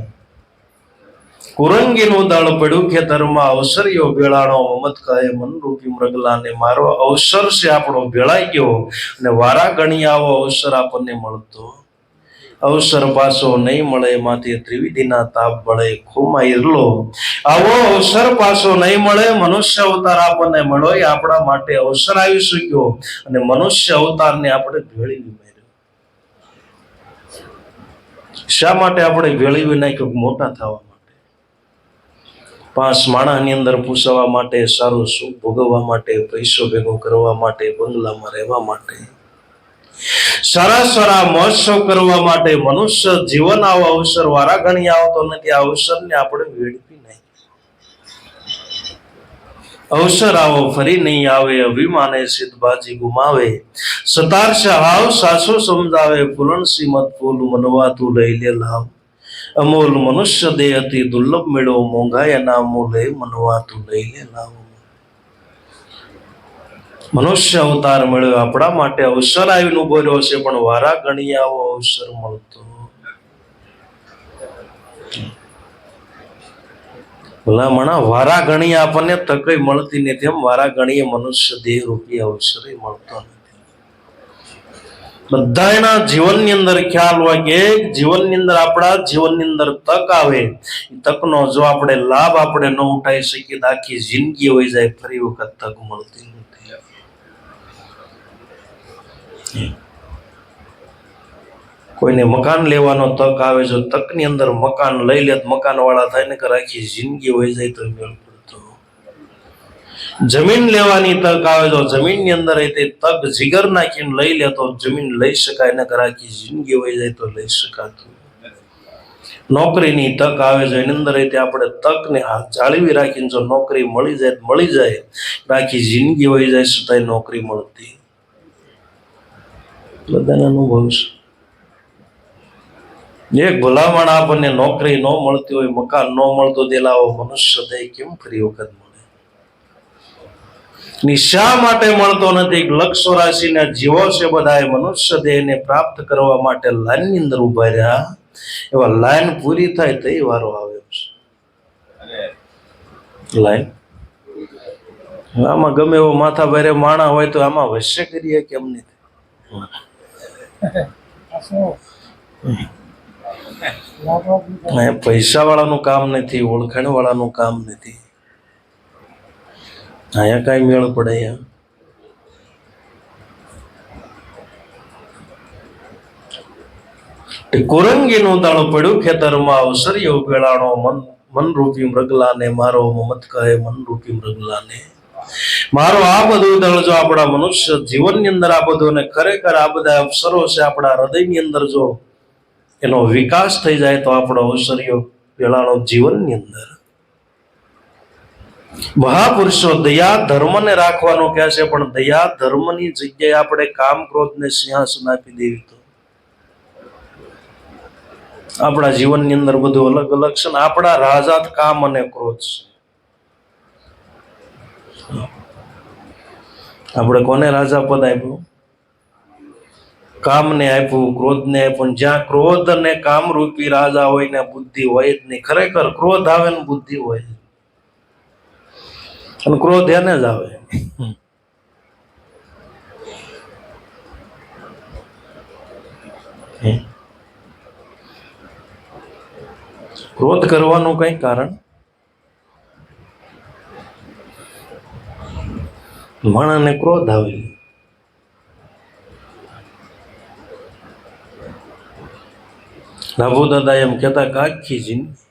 કુરંગીનું દળ પડ્યું ખેતરમાં. અવસરીઓ ભેળાણો મમત કહે મન રૂપી મૃગલાને. મારો અવસર છે આપણો ભેળાઈ ગયો અને વારા ગણી આવો અવસર આપણને મળતો. અવસર પાછો નહીં મળે માંથી ત્રિવિધિના તાપ બળે. ખોમાં ઈરલો આવો અવસર પાછો નહીં મળે. મનુષ્ય અવતાર આપણને મળ્યો એ આપણા માટે અવસર આવી શક્યો અને મનુષ્ય અવતારને આપણે ભેળવી માર્યો. શા માટે આપણે ભેળવી નાખ્યો? મોટા થવા માટે, 5 માણસની અંદર પૂછવા માટે, સારું સુખ ભોગવવા માટે, પૈસો ભેગો કરવા માટે, બંગલામાં રહેવા માટે, સારા સારા મહોત્સવ કરવા માટે. મનુષ્ય જીવન આવો અવસર વારા ઘણી આવતો નથી. આ અવસરને આપણે વેડફી નાખી. અવસર આવો ફરી નહીં આવે. અભિમાને સિદ્ધબાજી ગુમાવે. સતારશે હાવ સાસુ સમજાવે. ફૂલણસી મત ફૂલ મનવા તું લઈ લે લાવ. અમૂલ મનુષ્ય દેહ અતિ દુર્લભ મેળો. મોંઘાય ના મૂલે મનવા તું લઈ લે લાવ. મનુષ્ય અવતાર મળ્યો આપણા માટે અવસર આવીને ઉભો રહ્યો છે, પણ વારા ઘણી આવો અવસર મળતો. ભલામણા વારા ઘણી આપણને તક મળતી નથી, એમ વારા ઘણી મનુષ્ય દેહ રૂપી અવસર મળતો નથી. બધાના જીવનની અંદર ખ્યાલ હોય કે જીવનની અંદર આપણા જીવનની અંદર તક આવે, તકનો જો આપણે લાભ આપણે ન ઉઠાવી શકીએ તો આખી જિંદગી હોય જાય, ફરી વખત તક મળતી નથી. કોઈને મકાન લેવાનો તક આવે, જો તકની અંદર મકાન લઈ લે તો મકાન વાળા થાય ને આખી જિંદગી હોય જાય તો મેળ પડતો. જમીન લેવાની તક આવે, જો જમીનની અંદર તે તક જીગર નાખીને લઈ લે તો જમીન લઈ શકાય ને આખી જિંદગી હોય જાય તો લઈ શકાતું. નોકરીની તક આવે છે એની અંદર આપણે તકને જાળવી રાખીને જો નોકરી મળી જાય આખી જિંદગી હોય જાય છતાંય નોકરી મળતી. બધાને અનુભવ છે. એક ભલામણ આપણને નોકરી ન મળતી હોય, મકાન ન મળતો દેલાવો મનુષ્ય દેહ કેમ ફરી વખત મળે? શા માટે મળતો નથી? લક્ષ રાશિના જીવો છે બધા મનુષ્ય દેહને પ્રાપ્ત કરવા માટે લાઈનની અંદર ઉભા રહ્યા. એવા લાઈન પૂરી થાય તે વારો આવે છે. લાઈન આમાં ગમે એવો માથા ભારે માણા હોય તો આમાં વશ્ય કરીએ કેમ નહીં? પૈસા વાળાનું કામ નથી, ઓળખાણ વાળાનું કામ નથી. અહીંયા કઈ મેળ પડે? કુરંગીનું દળ પડ્યું ખેતરમાં. અવસરીઓ ભેળાણો મનરૂપી મૃગલાને. મારો મમત કહે મનરૂપી મૃગલાને. મારો આ બધું દળ જો આપણા મનુષ્ય જીવનની અંદર આ બધું ને ખરેખર આ બધા અવસરો છે આપણા હૃદયની અંદર જો એનો વિકાસ થઈ જાય તો આપણો અવસરીઓ ભેળાણો જીવનની અંદર. મહાપુરુષો દયા ધર્મને રાખવાનું કહે છે, પણ દયા ધર્મની જગ્યાએ આપણે કામ ક્રોધને સિંહાસન આપી દેવી તો આપણા જીવનની અંદર બધું અલગ અલગ છે. આપણા રાજા કામ અને ક્રોધ છે. આપણે કોને રાજા પદ આપ્યું? કામને આપ્યું, ક્રોધને આપ્યું. જ્યાં ક્રોધ અને કામ રૂપી રાજા હોય ને બુદ્ધિ હોય જ નહીં. ખરેખર ક્રોધ આવે ને બુદ્ધિ હોય, અને ક્રોધ એને જ આવે. ક્રોધ કરવાનું કઈ કારણ? માણસને ક્રોધ આવે. લાભુ દાદા એમ કહેતા કે આખી જિંદગી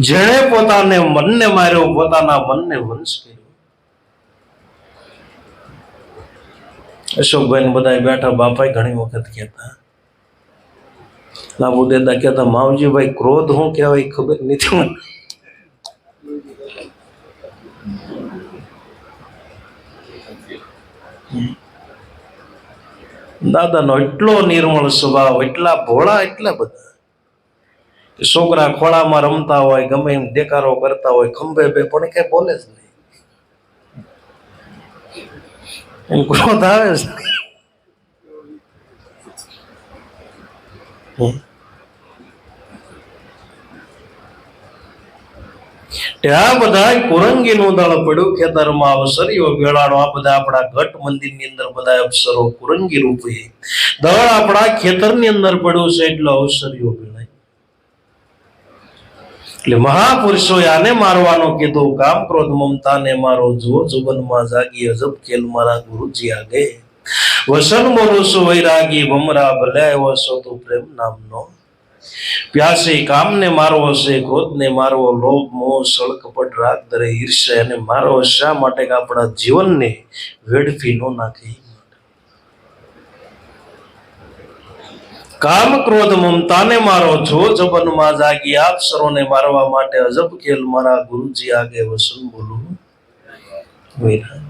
જેણે પોતાને મનને માર્યો, પોતાના મનને વંશ કર્યો. અશોકભાઈ બધા બેઠા બાપાએ ઘણી વખત કહેતા, લાભુ દાદા કહેતા, માવજીભાઈ ક્રોધ શું કહેવાય ખબર નથી. દાદાનો એટલો નિર્મળ સ્વભાવ, એટલા ભોળા, એટલા બધા છોકરા ખોળામાં રમતા હોય, ગમે એમ દેકારો કરતા હોય, ખંભે બે પણ કઈ બોલે જ નહીં. એમ ક્રોધ આવે છે. આ બધા કુરંગીનું દળ પડ્યું ખેતરમાં, અવસરીઓ વેળાનો. આ બધા આપણા ઘટ મંદિરની અંદર બધા અવસરો કુરંગી રૂપે દળ આપણા ખેતરની અંદર પડ્યું છે, એટલે અવસરીઓ વેળાય. એટલે મહાપુરુષોએ આને મારવાનો કીધું. કામ ક્રોધ મમતાને મારો, જો જુબનમાં જાગી અજબ ખેલ મારા ગુરુજી આગે. વસન બોલું છું વૈરાગી ભમરા, ભલે આવ્યો છો તું પ્રેમ નામનો. પ્યાસી કામને મારવો છે, ક્રોધને મારવો, લોભ મોહ સળક કપટ રાગ દરે ઈર્ષ્યા એને મારવો. શા માટે કે આપણા જીવનને વેડફી ન નાખે. કામ ક્રોધ મમતાને મારો, જો જબનમાં જાગી આપસરોને મારવા માટે અજબ ખેલ મારા ગુરુજી આગે. વસન બોલું વૈરાગ.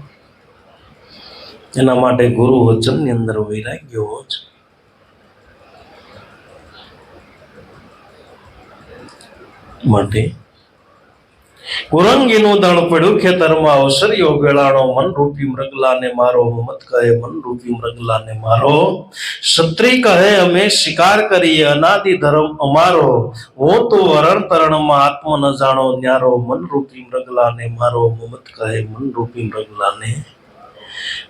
એના માટે ગુરુ વચન ની અંદર વૈરાગ્ય હોવો છે. માટે કુરંગીનું દળ પડ્યું ખેતરમાં, અવસરીઓ વેળાનો. મન રૂપી મૃગલાને મારો, મમત કહે મન રૂપી મૃગલાને મારો. ક્ષત્રિય કહે અમે શિકાર કરીએ, અનાદિ ધર્મ અમારો. હું તો અરણ તરણમાં આત્મ ન જાણો ન્યારો. મન રૂપી મૃગલાને મારો, મમત કહે મન રૂપી મૃગલાને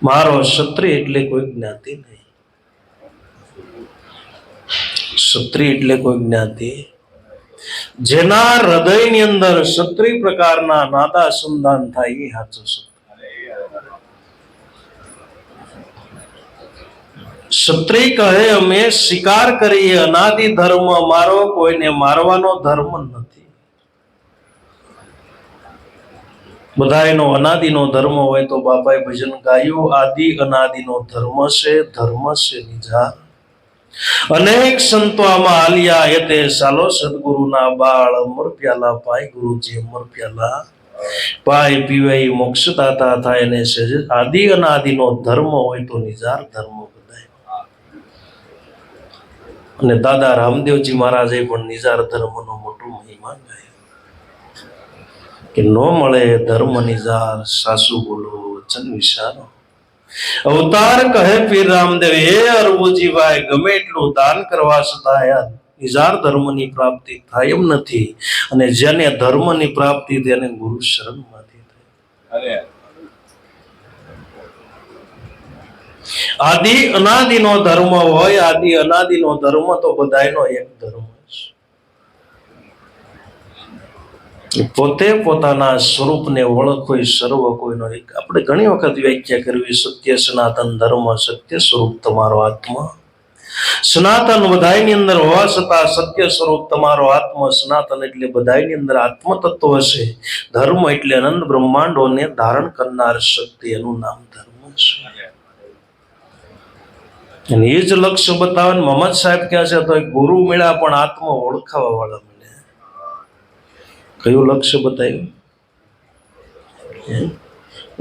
મારો. ક્ષત્રિય એટલે કોઈ જ્ઞાતિ નહીં. ક્ષત્રિય એટલે કોઈ જ્ઞાતિ જેના હૃદયની અંદર ક્ષત્રિય પ્રકારના નાદા સંધાન થાય એ સાચો ક્ષત્રિય કહે અમે શિકાર કરીએ, અનાદિ ધર્મ અમારો, કોઈને મારવાનો ધર્મ નથી. બધાયનો અનાદિનો ધર્મ હોય તો બાપાએ ભજન ગાયું. આદિ અનાદિનો ધર્મ છે, ધર્મ છે નિજાર. અનેક સંતો આમાં આલિયા એતે સાલો સદગુરુના બાળ. અમર પ્યાલા પાય ગુરુજી, અમર પ્યાલા પાય પીવે મોક્ષદાતા થાય. ને છે આદિ અનાદિનો ધર્મ હોય તો નિજાર ધર્મ બધાય. અને દાદા રામદેવજી મહારાજે પણ નિજાર ધર્મનો મોટો મહિમા ગાયો કે નો મળે ધર્મ નિજાર, સાસુ બોલો વચન વિચારો. અવતાર કહે પીર રામદેવ, હે અરબુજી ભાઈ, ગમે એટલું દાન કરવા છતાં નિજાર ધર્મની પ્રાપ્તિ થાય એમ નથી. અને જેને ધર્મની પ્રાપ્તિ તેને ગુરુ શરણમાંથી થાય. આદિ અનાદિનો ધર્મ હોય, આદિ અનાદિનો ધર્મ તો બધાયનો એક ધર્મ છે. પોતે પોતાના સ્વરૂપને ઓળખવો એ સર્વ કોઈનો એક. આપણે ઘણી વખત વ્યાખ્યા કરવી, સત્ય સનાતન ધર્મ, સત્ય સ્વરૂપ તમારો આત્મા. સનાતન બધાયની અંદર હોવા છતાં સત્ય સ્વરૂપ તમારો આત્મા. સનાતન એટલે બધાયની અંદર આત્મ તત્વ હશે. ધર્મ એટલે અનંત બ્રહ્માંડોને ધારણ કરનાર શક્તિ, એનું નામ ધર્મ છે. અને એ જ લક્ષ્ય બતાવે. મોહમ્મદ સાહેબ કહે છે તો ગુરુ મળ્યા પણ આત્મ ઓળખાવા વાળા મળ્યા. કયું લક્ષ્ય બતાવ્યું?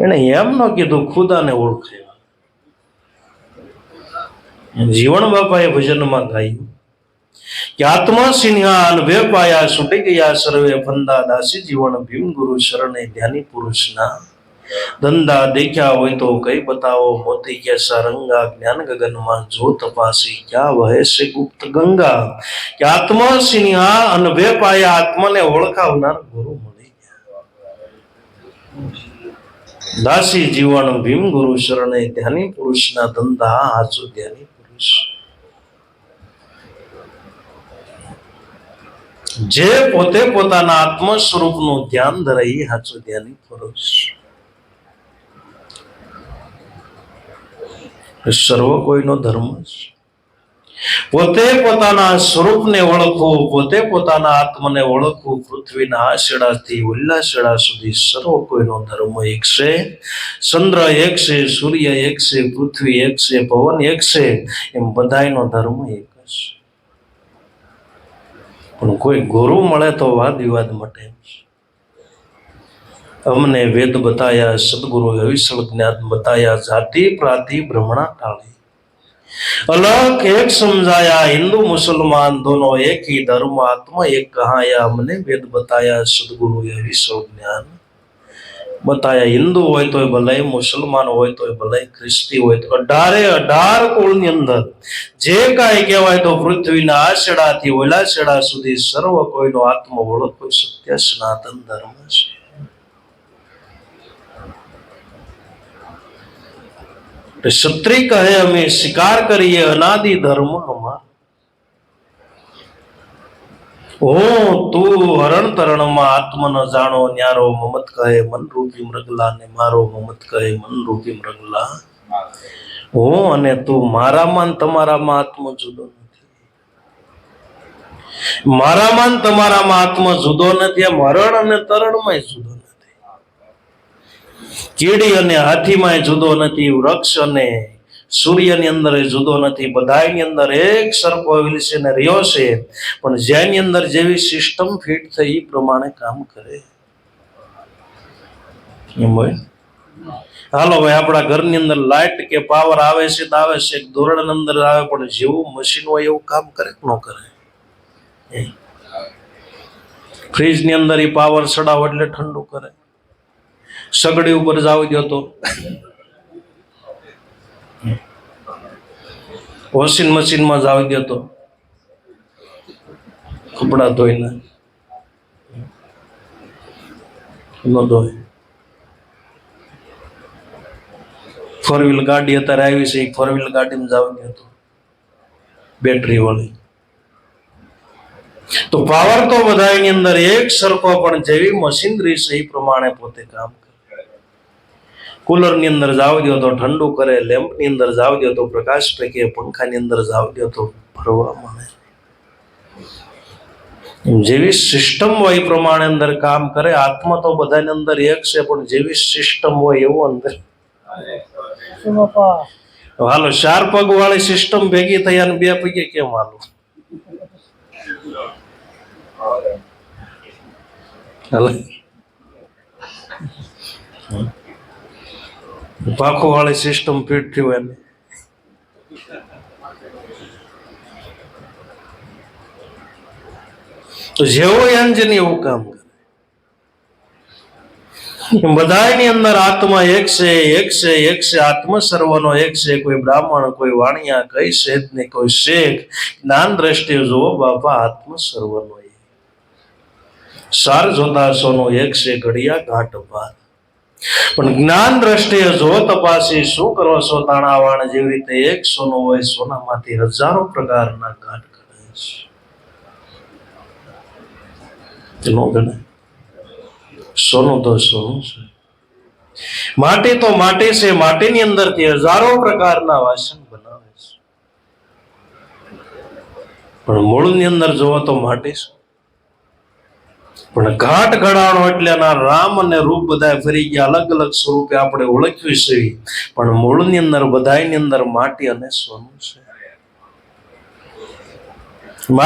એને એમ ન કીધું ખુદાને ઓળખાય. જીવન બાપાએ ભજનમાં ગાયું કે આત્મા સિંહાન વે પાયા, છૂટી ગયા સર્વે ફંદા. દાસી જીવન ભીમ ગુરુ શરણે, ધ્યાની પુરુષના ધંધા. દેખ્યા હોય તો કઈ બતાવો, મોતી કેસા રંગા. જ્ઞાન ગગનમાં જો તપાસી, ક્યાં વહે છે ગુપ્ત ગંગા. કે આત્મા સિંહા અનભે પાયા, આત્માને ઓળખાવનાર ગુરુ મળી ગયા. દાસી જીવન ભીમ ગુરુ શરણે, ધ્યાની પુરુષના ધંધા. હાચું ધ્યાની પુરુષ જે પોતે પોતાના આત્મ સ્વરૂપનું ધ્યાન ધરે એ હાચું ધ્યાની પુરુષ. સર્વ કોઈનો ધર્મ છે. પોતે પોતાના સ્વરૂપને ઓળખવું, પોતે પોતાના આત્મને ઓળખવું. પૃથ્વીના આ છેડાથી ઓલા છેડા સુધી સર્વ કોઈનો ધર્મ એક છે. ચંદ્ર એક છે, સૂર્ય એક છે, પૃથ્વી એક છે, પવન એક છે. એમ બધાયનો ધર્મ એક છે. પણ કોઈ ગુરુ મળે તો વાદ વિવાદ મટે. અમને વેદ બતાયા, સદગુરુ અવિચળ જ્ઞાન બતાયા. જાતિ પ્રાતિ ભ્રમણા ટાળી, अलग एक समझाया, हिंदू मुसलमान दोनों एक ही धर्म, आत्मा एक कहाया, हमने वेद बताया, सदगुरु ये विश्व ज्ञान बताया। हिंदू હોય તોય ભલાઈ, મુસલમાન હોય તોય ભલાઈ, ખ્રિસ્તી હોય તો 18 કુળની અંદર જે કાંઈ કહેવાય તો પૃથ્વીના આ છેડાથી ઓલા છેડા સુધી સર્વ કોઈનો આત્મા ઓળખો સત્ય સનાતન ધર્મ છે। क्षत्रिय कहे हमें स्वीकार करिए अनादि धर्म हमारा। ओ तू हरण तरण में आत्मा न जानो न्यारो, ममत कहे मन रूपी मृगला ने मारो, ममत कहे मन रूपी मृगला हो, अने तू मारा मान तमारा में आत्मा जुदो नहीं, मारा मान तमारा में आत्मा जुदो नहीं, मरण अने तरण में जुदो नहीं, કીડી અને હાથીમાં જુદો નથી, વૃક્ષ અને સૂર્યની અંદર જુદો નથી, બધાની અંદર એક સરખો વિલસીને રહ્યો છે, પણ જેની અંદર જેવી સિસ્ટમ ફિટ થઈ એ પ્રમાણે કામ કરે એમ હોય। હાલો ભાઈ, આપણા ઘરની અંદર લાઇટ કે પાવર આવે છે તો આવે છે, ધોરણ અંદર આવે, પણ જેવું મશીન હોય એવું કામ કરે કે ન કરે? ફ્રીજની અંદર એ પાવર ચડાવો એટલે ઠંડુ કરે, સગડી ઉપર જાવ દો તો, વોશિંગ મશીન માં જાવ દો તો કપડા ધોઈને ન ધોય। ફોર વ્હીલ ગાડી અત્યારે આવી છે, ફોર વ્હીલ ગાડીમાં જાવ દો તો બેટરી વાળી, તો પાવર તો બધાની અંદર એક સરખો, પણ જેવી મશીનરી છે એ પ્રમાણે પોતે કામ કરે। कूलर ની અંદર જાવ દો તો ઠંડુ કરે, લેમ્પ ની અંદર જાવ દો તો પ્રકાશ ફેંકે, પંખા ની અંદર જાવ દો તો ફરવા માંડે। જેવી સિસ્ટમ હોય એ પ્રમાણે અંદર કામ કરે। આત્મા તો બધાની અંદર એક છે, પણ જેવી સિસ્ટમ હોય એવું અંદર। હાલો, 4 પગ વાળી સિસ્ટમ ભેગી થઈ અને 2 પગે કેમ હાલો? પાંખો વાળી સિસ્ટમ ફિટ થયું એને, તો જેવો એન્જિન એવું કામ કરે। બધાની અંદર આત્મા એક છે, એક છે, એક છે, આત્મા સર્વનો એક છે। કોઈ બ્રાહ્મણ, કોઈ વાણિયા, કઈ શેઠ ને કોઈ શેખ, જ્ઞાન દ્રષ્ટિએ જુઓ બાપા, આત્મા સર્વનો એક। સાર જોતા સોનો એક છે, ઘડિયા ઘાટ બાર, પણ જ્ઞાન દ્રષ્ટિએ જો તપાસી શું કરો છો તાણાવાણ, જેવી રીતે એક સોનું હોય, સોનામાંથી હજારો પ્રકારના ઘાટ ગણાય છે। સોનું તો સોનું છે, માટી તો માટી છે, માટીની અંદરથી હજારો પ્રકારના વાસણ બનાવે છે, પણ મૂળની અંદર જોવો તો માટી છે। પણ ઘાટ ઘડાણો એટલે એના રામ અને રૂપ બધા ફરી ગયા, અલગ અલગ સ્વરૂપે આપણે ઓળખવી છે, પણ મૂળની અંદર બધાની અંદર માટી અને સોનું છે।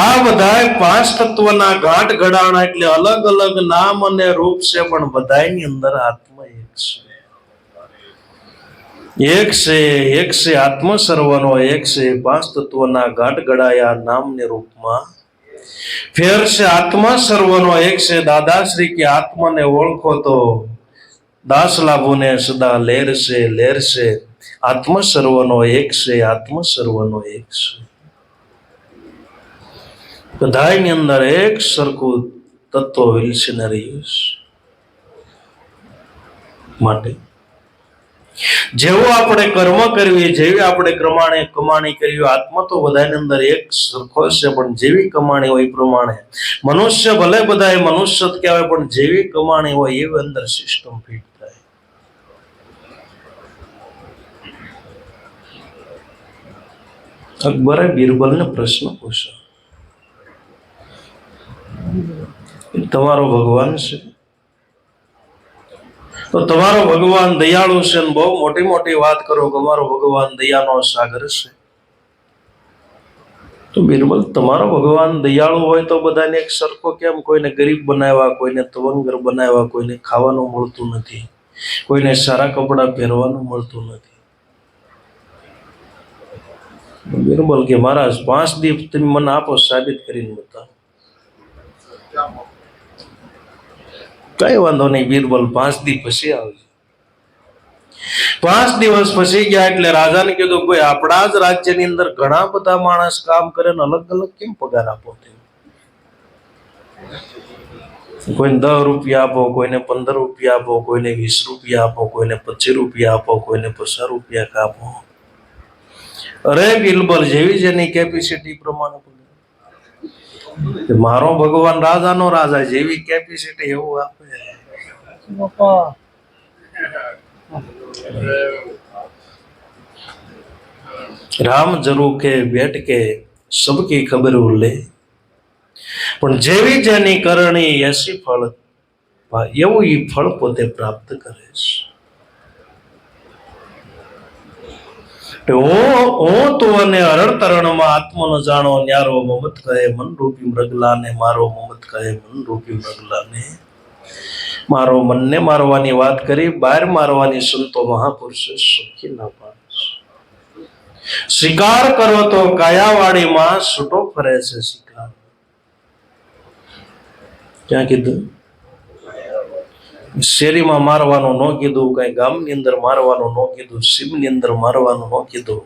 આ બધા 5 તત્વના ઘાટ ઘડાણા એટલે અલગ અલગ નામ અને રૂપ છે, પણ બધાની અંદર આત્મા એક છે। એક છે, એક છે, આત્મા સર્વનો એક છે। 5 તત્વના ઘાટ ઘડાયા નામ ને રૂપમાં ફેર છે, આત્મા સર્વનો એક છે। દાદાશ્રી કે આત્માને ઓળખો તો દાસ લાભોને સદા લેર છે, લેર છે। આત્મા સર્વનો એક છે, આત્મા સર્વનો એક છે। બધાની અંદર એક સરખું તત્વ વિલસીને રહ્યું છે। માટે જેવું આપણે કર્મ કરવી, જેવી આપણે કમાણી કરવી, આત્મા તો બધાની અંદર એક સરખો છે, પણ જેવી કમાણી હોય એ પ્રમાણે મનુષ્ય, ભલે બધા મનુષ્ય જ કહેવાય, પણ જેવી કમાણી હોય એવી અંદર સિસ્ટમ ફિટ થાય। અકબરે બીરબલને પ્રશ્ન પૂછ્યો, તમારો ભગવાન છે, તો તમારો ભગવાન દયાળુ છે, ને બહુ મોટી મોટી વાત કરો કે અમારો ભગવાન દયાનો સાગર છે। તો બીરબલ, તમારો ભગવાન દયાળુ હોય તો બધાને એક સરખો કેમ? કોઈને ગરીબ બનાવ્યા, કોઈને તવંગર બનાવ્યા, કોઈને ખાવાનું મળતું નથી, કોઈને સારા કપડા પહેરવાનું મળતું નથી, બિરબલ કે મહારાજ 5 દિવસ તમે મને આપો, સાબિત કરીને બતાવો. કઈ વાંધો નહીં બિરબલ, 5 દિવસ પછી આવજો. 5 દિવસ પછી ગયા એટલે રાજાને કીધું, ભાઈ આપણા જ રાજ્યની અંદર ઘણા બધા માણસ કામ કરે ને અલગ અલગ કેમ પગાર આપો? કોઈને 10 રૂપિયા આપો, કોઈને 15 રૂપિયા આપો, કોઈને 20 રૂપિયા આપો, કોઈને 25 રૂપિયા આપો, કોઈને 50 રૂપિયા આપો. અરે બિરબલ, જેવી જેની કેપેસિટી પ્રમાણે. મારો ભગવાન રાજાનો રાજા, જેવી કેપેસિટી એવું આપે. રામ જરૂર કે બેઠ કે સબકી ખબર લે, પણ જેવી જેની કરણી એસી ફળ, એવું એ ફળ પોતે પ્રાપ્ત કરે છે. હું તો અને હરણ તરણમાં આત્મ ન જાણો ન્યારો, મમત કહે મન રૂપી મૃગલાને, મારો મમત કહે મન રૂપી મૃગલાને. મારો મનને મારવાની વાત કરી, બહાર મારવાની સંતો મહાપુરુષો સુખી ના પાડે. શિકાર કરો તો કાયાવાડીમાં છૂટો ફરે છે શિકાર. ક્યાં કીધું? શેરીમાં મારવાનું ન કીધું, કઈ ગામની અંદર મારવાનું ન કીધું, સીમની અંદર મારવાનું ન કીધું,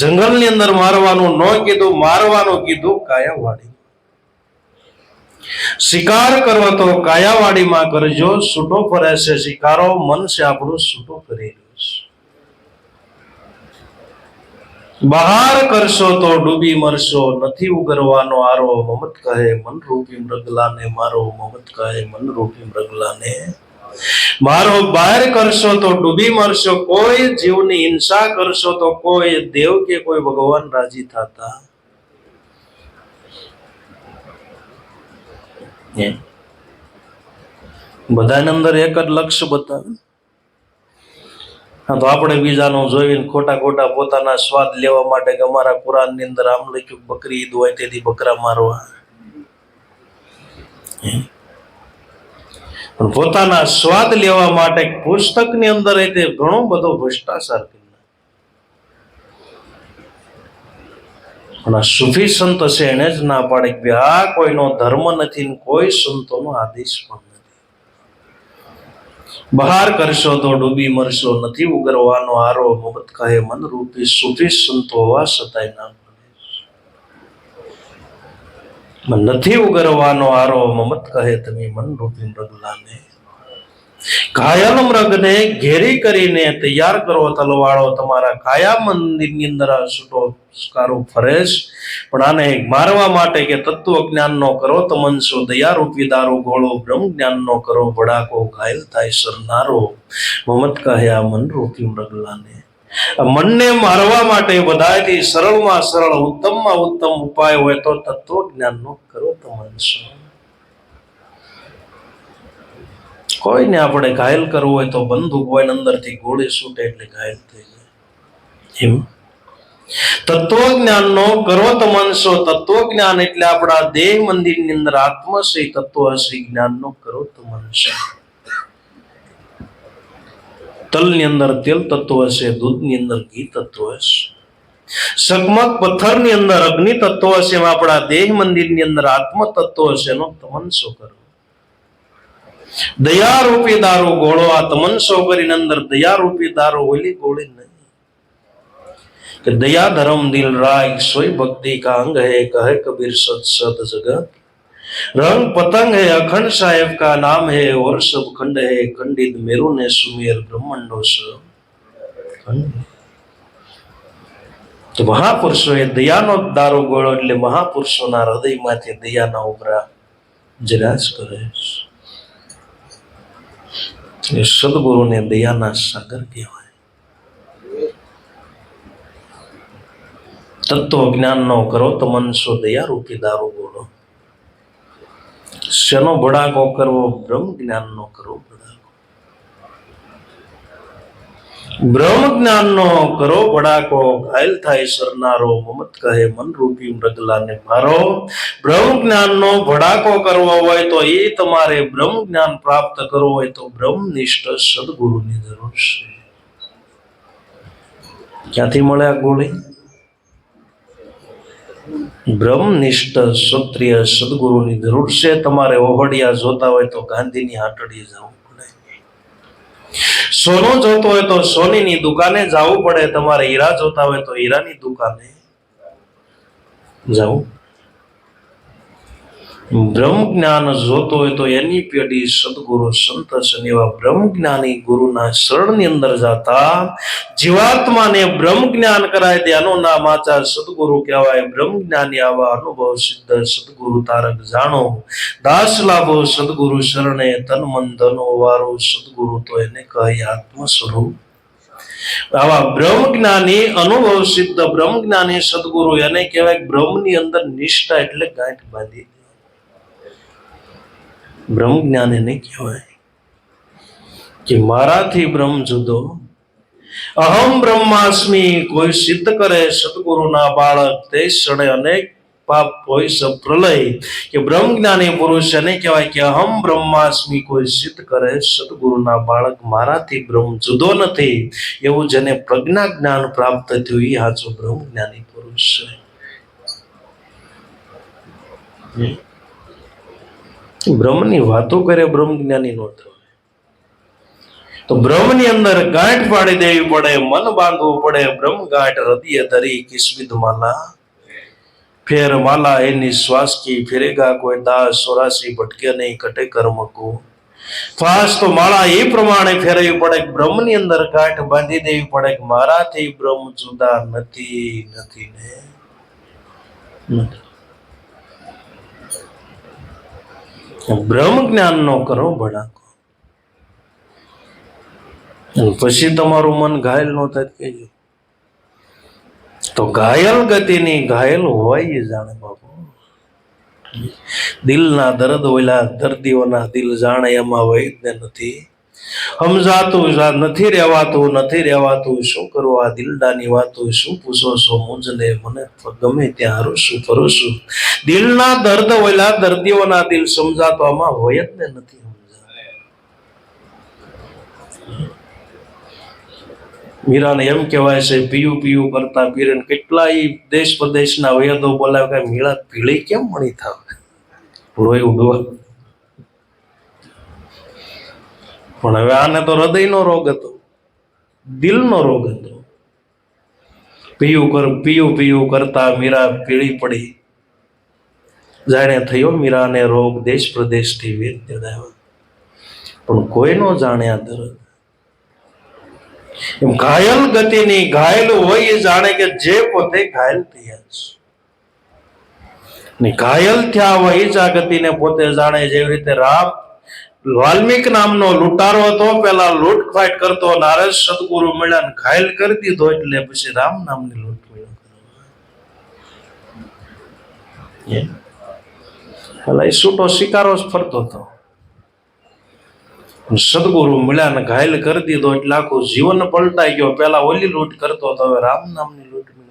જંગલની અંદર મારવાનું ન કીધું, મારવાનું કીધું કાયાવાડી. શિકાર કરો તો કાયાવાડીમાં કરજો, છૂટો ફરે છે શિકારો, મન છે આપણું છૂટો કરી રહ્યું છે. બહાર કરશો તો ડૂબી મરશો, નથી ઉગરવાનો આરો, મમત કહે મન રૂપી મૃગલાને, મારો મમત કહે મન રૂપી મૃગલાને. મારો બહાર કરશો તો ડૂબી મરશો, કોઈ જીવની હિંસા કરશો તો કોઈ દેવ કે કોઈ ભગવાન રાજી થતા. બધાની અંદર એક જ લક્ષ્ય બતાવે. હા, તો આપણે બીજાનું જોઈને ખોટા ખોટા પોતાના સ્વાદ લેવા માટે કે અમારા કુરાન ની અંદર આમ લખ્યું બકરી ઈદ હોય તેથી બકરા મારવા, પણ પોતાના સ્વાદ લેવા માટે પુસ્તક ની અંદર ઘણો બધો ભ્રષ્ટાચાર કર્યો. પણ આ સુફી સંત છે એને જ ના પાડે કે આ કોઈનો ધર્મ નથી, કોઈ સંતોનો આદેશ પણ નથી. બહાર કરશો તો ડૂબી મરશો, નથી ઉગરવાનો આરો, મમત કહે મન રૂપી. સુફી સંતો હોવા છતાંય ના નથી ઉગરવાનો આરો, મમત કહે તમે મન રૂપી મૃગલાને. ઘાયલ મૃગને ઘેરી કરીને તૈયાર કરો તલવાળો, તમારા કાયા મંદિરની અંદર આ છૂટો સ્કારો ફરેશ. પણ આને મારવા માટે કે તત્વ જ્ઞાન નો કરો તમનસો, દયા રૂપી દારૂ ગોળો, બ્રહ્મ જ્ઞાન નો કરો ભડાકો, ઘાયલ થાય સરનારો, મમત કહે આ મન રૂપી મૃગલાને. મનને મારવા માટે બધાથી સરળમાં સરળ, ઉત્તમમાં ઉત્તમ ઉપાય હોય તો તત્વ જ્ઞાન નો કરો તમનસો. કોઈને આપણે ઘાયલ કરવું હોય તો બંદૂક હોય અંદરથી ગોળી છૂટે એટલે ઘાયલ થઈ જાય. એમ તત્વ જ્ઞાન નો કરો તમનસો. તત્વ જ્ઞાન એટલે આપણા દેહ મંદિર ની અંદર આત્મશ્રી તત્વ શ્રી જ્ઞાન નો કરો તમનસો. તલ ની અંદર તેલ તત્વ હશે, દૂધ ની અંદર ઘી તત્વ હશે, સગમગ પથ્થર ની અંદર અગ્નિ તત્વ હશે, આપણા દેહ મંદિર ની અંદર આત્મ તત્વ હશે એનો તમનસો કરો. દયા રૂપી દારૂ ગોળો, આ તમનસો કરીને અંદર દયા રૂપી દારૂ ઓલી ગોળી નહીં કે દયા ધર્મ દિલ રાય, સોઈ ભક્તિ કા અંગ હૈ, કહે કબીર સત સત જગત. रंग पतंग है अखंड साहेब का नाम है, और सब खंड है खंडित मेरु ने सुमेर ब्रह्मंडो सब. તો મહાપુરુષો એ દયાનો દારો ગોળો એટલે મહાપુરુષોના હૃદયમાંથી દયાના ઉભરા જરાજ કરે છે. સદગુરુને દયાના સાગર કહેવાય. તત્વ જ્ઞાનનો કરો તમનસો, દયા રૂપી દારૂ ગોળો. શેનો ભડાકો કરવો? બ્રહ્મ જ્ઞાનનો કરો ભડાકો. બ્રહ્મ જ્ઞાનનો કરો ભડાકો, ઘાયલ થાય સરનારો, મમત કહે મન રૂપી મૃગલાને મારો. બ્રહ્મ જ્ઞાનનો ભડાકો કરવો હોય તો એ તમારે બ્રહ્મ જ્ઞાન પ્રાપ્ત કરવું હોય તો બ્રહ્મનિષ્ઠ સદગુરુની જરૂર છે. ક્યાંથી મળે આ ગોળી? બ્રહ્મનિષ્ઠ ક્ષત્રિય સદગુરુની જરૂર છે. તમારે ઓહડિયા જોતા હોય તો ગાંધીની હાટડીએ જવું પડે, સોનું જોતું હોય તો સોનીની દુકાને જવું પડે, તમારે હીરા જોતા હોય તો હીરાની દુકાને જવું. બ્રહ્મ જ્ઞાન જોતો હોય તો એની પેઢી સદગુરુ સંત છે. એવા બ્રહ્મ જ્ઞાની ગુરુના શરણની અંદર જાતા જીવાત્માને બ્રહ્મ જ્ઞાન કરાય દે, આનું નામ આચાર સદગુરુ કહેવાય. બ્રહ્મ જ્ઞાની આવા અનુભવ સિદ્ધ સદગુરુ તારક જાણો, દાસ લાભો સદગુરુ શરણે, તન મન ધન વારો સદગુરુ તો એને કહે આત્મ સ્વરૂપ. આવા બ્રહ્મ જ્ઞાની અનુભવ સિદ્ધ બ્રહ્મ જ્ઞાની સદગુરુ એને કહેવાય. બ્રહ્મની અંદર નિષ્ઠા એટલે ગાંઠ બાંધી. બ્રહ્મ જ્ઞાન એને કહેવાય કે મારાથી બ્રહ્મ જુદો, અહમ બ્રહ્માસ્મિ. કોઈ સિદ્ધ કરે સદગુરુના બાળક તે ક્ષણે અનેક પાપ હોય સબ પ્રલય. કે બ્રહ્મ જ્ઞાની પુરુષ એને કહેવાય કે અહમ બ્રહ્માસ્મિ. કોઈ સિદ્ધ કરે સદગુરુના બાળક મારાથી બ્રહ્મ જુદો નથી, એવું જેને પ્રજ્ઞા જ્ઞાન પ્રાપ્ત થયું એ સાચો બ્રહ્મ જ્ઞાની પુરુષ છે. બ્રહ્મની વાતો કરે બ્રહ્મ જ્ઞાની નો થયો તો બ્રહ્મની અંદર ગાંઠ પાડી દેવી પડે, મન બાંધવું પડે. બ્રહ્મ ગાંઠ હૃદય ધરી કિસ્મિત માલા, ફેર માલા એની શ્વાસ કી ફેરેગા કોઈ દાસ, 84 ભટકે નહીં કટે કર્મ કો. ફાસ તો માળા એ પ્રમાણે ફેરવી પડે. બ્રહ્મની અંદર ગાંઠ બાંધી દેવી પડે કે મારાથી બ્રહ્મ જુદા નથી, નથી ને નથી. બ્રહ્મ જ્ઞાન નો કરો ભડાકો, પછી તમારું મન ઘાયલ ન થાય કેજો. તો ઘાયલ ગતિની ઘાયલ હોય એ જાણે બાપુ. દિલના દર્દ ઓલા દર્દીઓના દિલ જાણે, એમાં વૈદ્ય નથી સમજાતું, નથી રહેવાતું. શું કરવું આ દિલડાની વાતો, શું પૂછો છો મુંજને, મને ગમે ત્યાં હરું ફરું છું. દિલના દર્દ ઓલા દર્દીઓના દિલ સમજાતો, આમાં હોય જ ને નથી. મીરાને એમ કહેવાય છે પીયું પીયું કરતા પીરે કેટલાય દેશ પ્રદેશના વૈદો બોલાવે કે મીરા પીળી કેમ મળી થાવ, લોહી ઉડવા. પણ હવે આને તો હૃદયનો રોગ હતો, દિલનો રોગ હતો. પીયું કરતા મીરા પીળી પડી, જાણે થયો મીરાને રોગ, દેશ પ્રદેશથી વેદ જણાવ્યો. પણ કોઈ નો જાણે આ દર્દ. એમ ઘાયલ ગતિની ઘાયલ હોય એ જાણે કે જે પોતે ઘાયલ થયા છે. ઘાયલ થયા હોય એ જ આ ગતિને પોતે જાણે. જેવી રીતે રામ વાલ્મીક નામનો લૂંટારો હતો, પેલા લૂંટફાટ કરતો, નારદ સદગુરુ મળ્યા ઘાયલ કરી દીધો, એટલે પછી રામ નામની લૂંટ મળ્યો. છૂટો શિકારો જ ફરતો હતો. સદગુરુ મળ્યા ને ઘાયલ કરી દીધો, એટલે આખું જીવન પલટાઈ ગયો. પેલા ઓલી લૂંટ કરતો હતો, હવે રામ નામની લૂંટ કરો.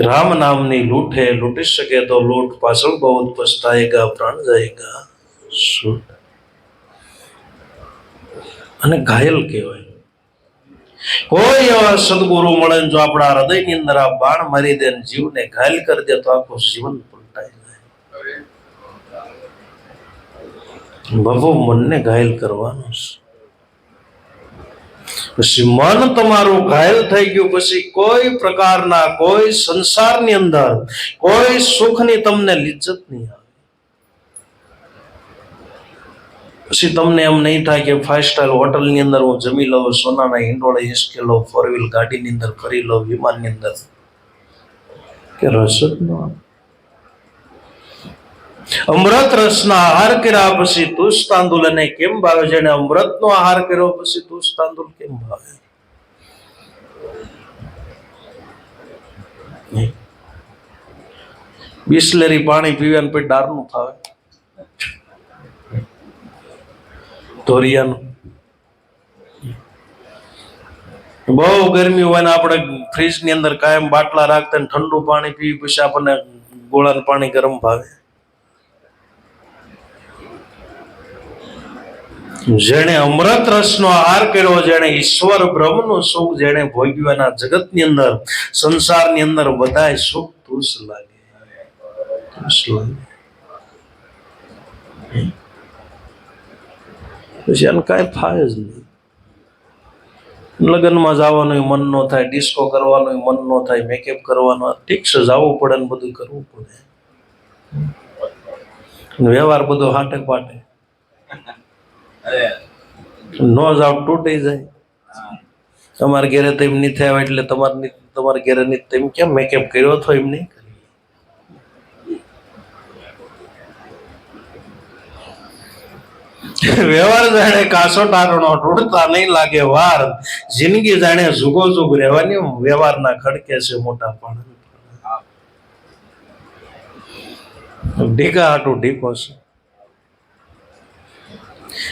રામ નામની લૂંટે લૂંટી શકે તો લૂંટ પાછળ બહુ પછતાएगा, પ્રાણ જાएगा. અને ઘાયલ કહેવાય. કોઈ એવા સદગુરુ મળે જો આપણા હૃદયની અંદર આ બાણ મારી દે, જીવને ઘાયલ કરી દે, તો આખું જીવન પલટાઈ જાય. બાબુ મનને ઘાયલ કરવાનું છે. પછી મન તમારું ઘાયલ થઈ ગયું, પછી કોઈ પ્રકારના કોઈ સંસારની અંદર કોઈ સુખની તમને લિજ્જત નહીં આવે. પછી તમને એમ નહીં થાય કે 5 સ્ટાર હોટલની અંદર હું જમી લઉં, સોનાના હિંડોળે હિસકે લઉં, 4 વ્હીલ ગાડીની અંદર ફરી લઉં, વિમાનની અંદર, કે રસ જ ન આવે. અમૃત રસના આહાર કર્યા પછી તુષ તાંદુલ એને કેમ ભાવે? જેને અમૃતનો આહાર કર્યો પછી તુષ તાંદુલ કેમ ભાવે? બિસ્લેરી પાણી પીવે ને પછી ડારનું ફાવે, ધોરિયાનું. બહુ ગરમી હોય ને આપણે ફ્રીજ ની અંદર કાયમ બાટલા રાખતા ઠંડુ પાણી પીવી, પછી આપણને ગોળાનું પાણી ગરમ ભાવે. જેણે અમૃત રસનો આહાર કર્યો, જેણે ઈશ્વર બ્રહ્મનું સુખ જેણે ભોગ્યું, એના જગતની અંદર, સંસારની અંદર બધાય સુખ તુષ લાગે. પછી એને કાંઈ થાય જ નહીં. લગ્નમાં જવાનું મન ન થાય, ડિસ્કો કરવાનું મન ન થાય, મેકઅપ કરવાનું ઠીક છે, જવું પડે ને બધું કરવું પડે. વ્યવહાર બધો હાટે પાટે ન જાવ તૂટી જાય. તમારા ઘેરે તેમ નહીં થયા એટલે તમારા ઘેરે નહીં તેમ કેમ મેકઅપ કર્યો હતો એમ નહીં. વ્યવહાર જાણે કાસો ટારણો તૂટતા નહીં લાગે વાર. જિંદગી જાણે જુગો જુગ રહેવાની વ્યવહારના ખડકે છે મોટા પણ ઢીકા હાટું ઢીકો છે.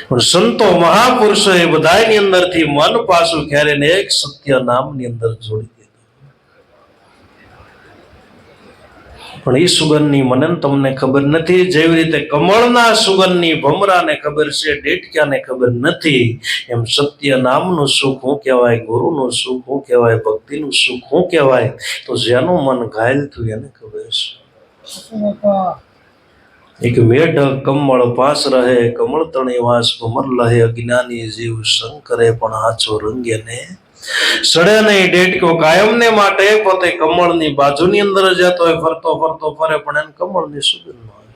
પણ સંતો મહાપુરુષો એ બધાની અંદર થી મન પાછું ખેરીને એક સત્ય નામની અંદર જોડી દીધું. પણ એ સુગંધની મને તમને ખબર નથી. જેવી રીતે કમળના સુગંધની ભમરાને ખબર છે, ડેટક્યાને ખબર નથી, એમ સત્ય નામનું સુખ શું કહેવાય, ગુરુનું સુખ શું કહેવાય, ભક્તિનું સુખ શું કહેવાય, તો જેનું મન ઘાયલ થયું એને ખબર છે. એક મેઢ કમળ પાસ રહે, કમળ તણી વાસ ભમર લહે, અજ્ઞાની જીવ શંકરે પણ હાચો રંગે ને સડે નહીં. ડેટકો કાયમ ને માટે પોતે કમળની બાજુની અંદર જતો હોય, ફરતો ફરતો ફરે પણ એને કમળની સુગંધ ન આવે.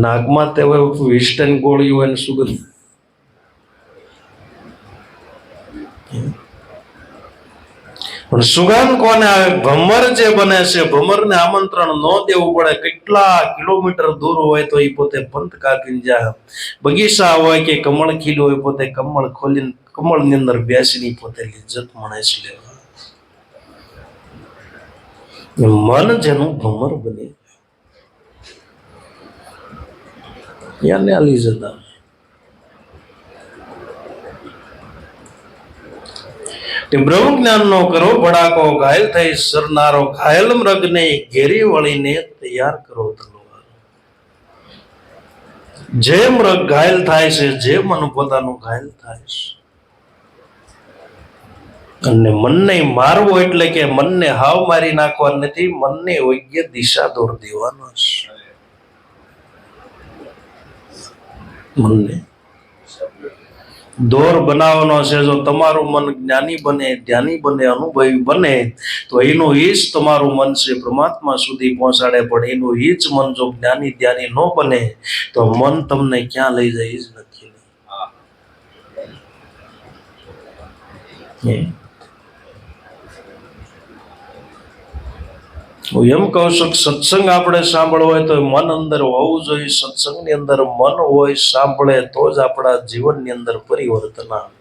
નાકમાં તે વિસ્ટન ગોળી હોય ને સુગંધ. પણ સુગંધ કોને આવે? ભમર જે બને છે, ભમરને આમંત્રણ ન દેવું પડે. કેટલા કિલોમીટર દૂર હોય તો એ પોતે પંથ કાપીને જાય. બગીચા હોય કે કમળ ખીલું હોય, પોતે કમળ ખોલીને કમળની અંદર બેસીને પોતે લિજ્જત મળે છે લેવા. મન જેનું ભમર બને યાને આ લિજ્જત આવે. બ્રહ્મ જ્ઞાન નો કરો બડાકો, ઘાયલ થઈ સરનારો, ઘાયલ મૃગને ઘેરી વળીને તૈયાર કરો તલવાર. જે મૃગ ઘાયલ થાય છે, જે મન પોતાનું ઘાયલ થાય છે, અને મનને મારવો એટલે કે મનને હાવ મારી નાખવા નથી, મનને યોગ્ય દિશા દોર દેવાનો છે. મનને દોર બનાવવાનો છે. જો તમારું મન જ્ઞાની બને, ધ્યાની બને, અનુભવી બને, તો એનું એ જ તમારું મન છે પરમાત્મા સુધી પહોંચાડે. પણ એનું એ જ મન જો જ્ઞાની ધ્યાની ન બને તો મન તમને ક્યાં લઈ જાય જ નથી. હું એમ કહું છું કે સત્સંગ આપણે સાંભળવો હોય તો મન અંદર હોવું જોઈએ. સત્સંગની અંદર મન હોય, સાંભળે તો જ આપણા જીવનની અંદર પરિવર્તન આવે.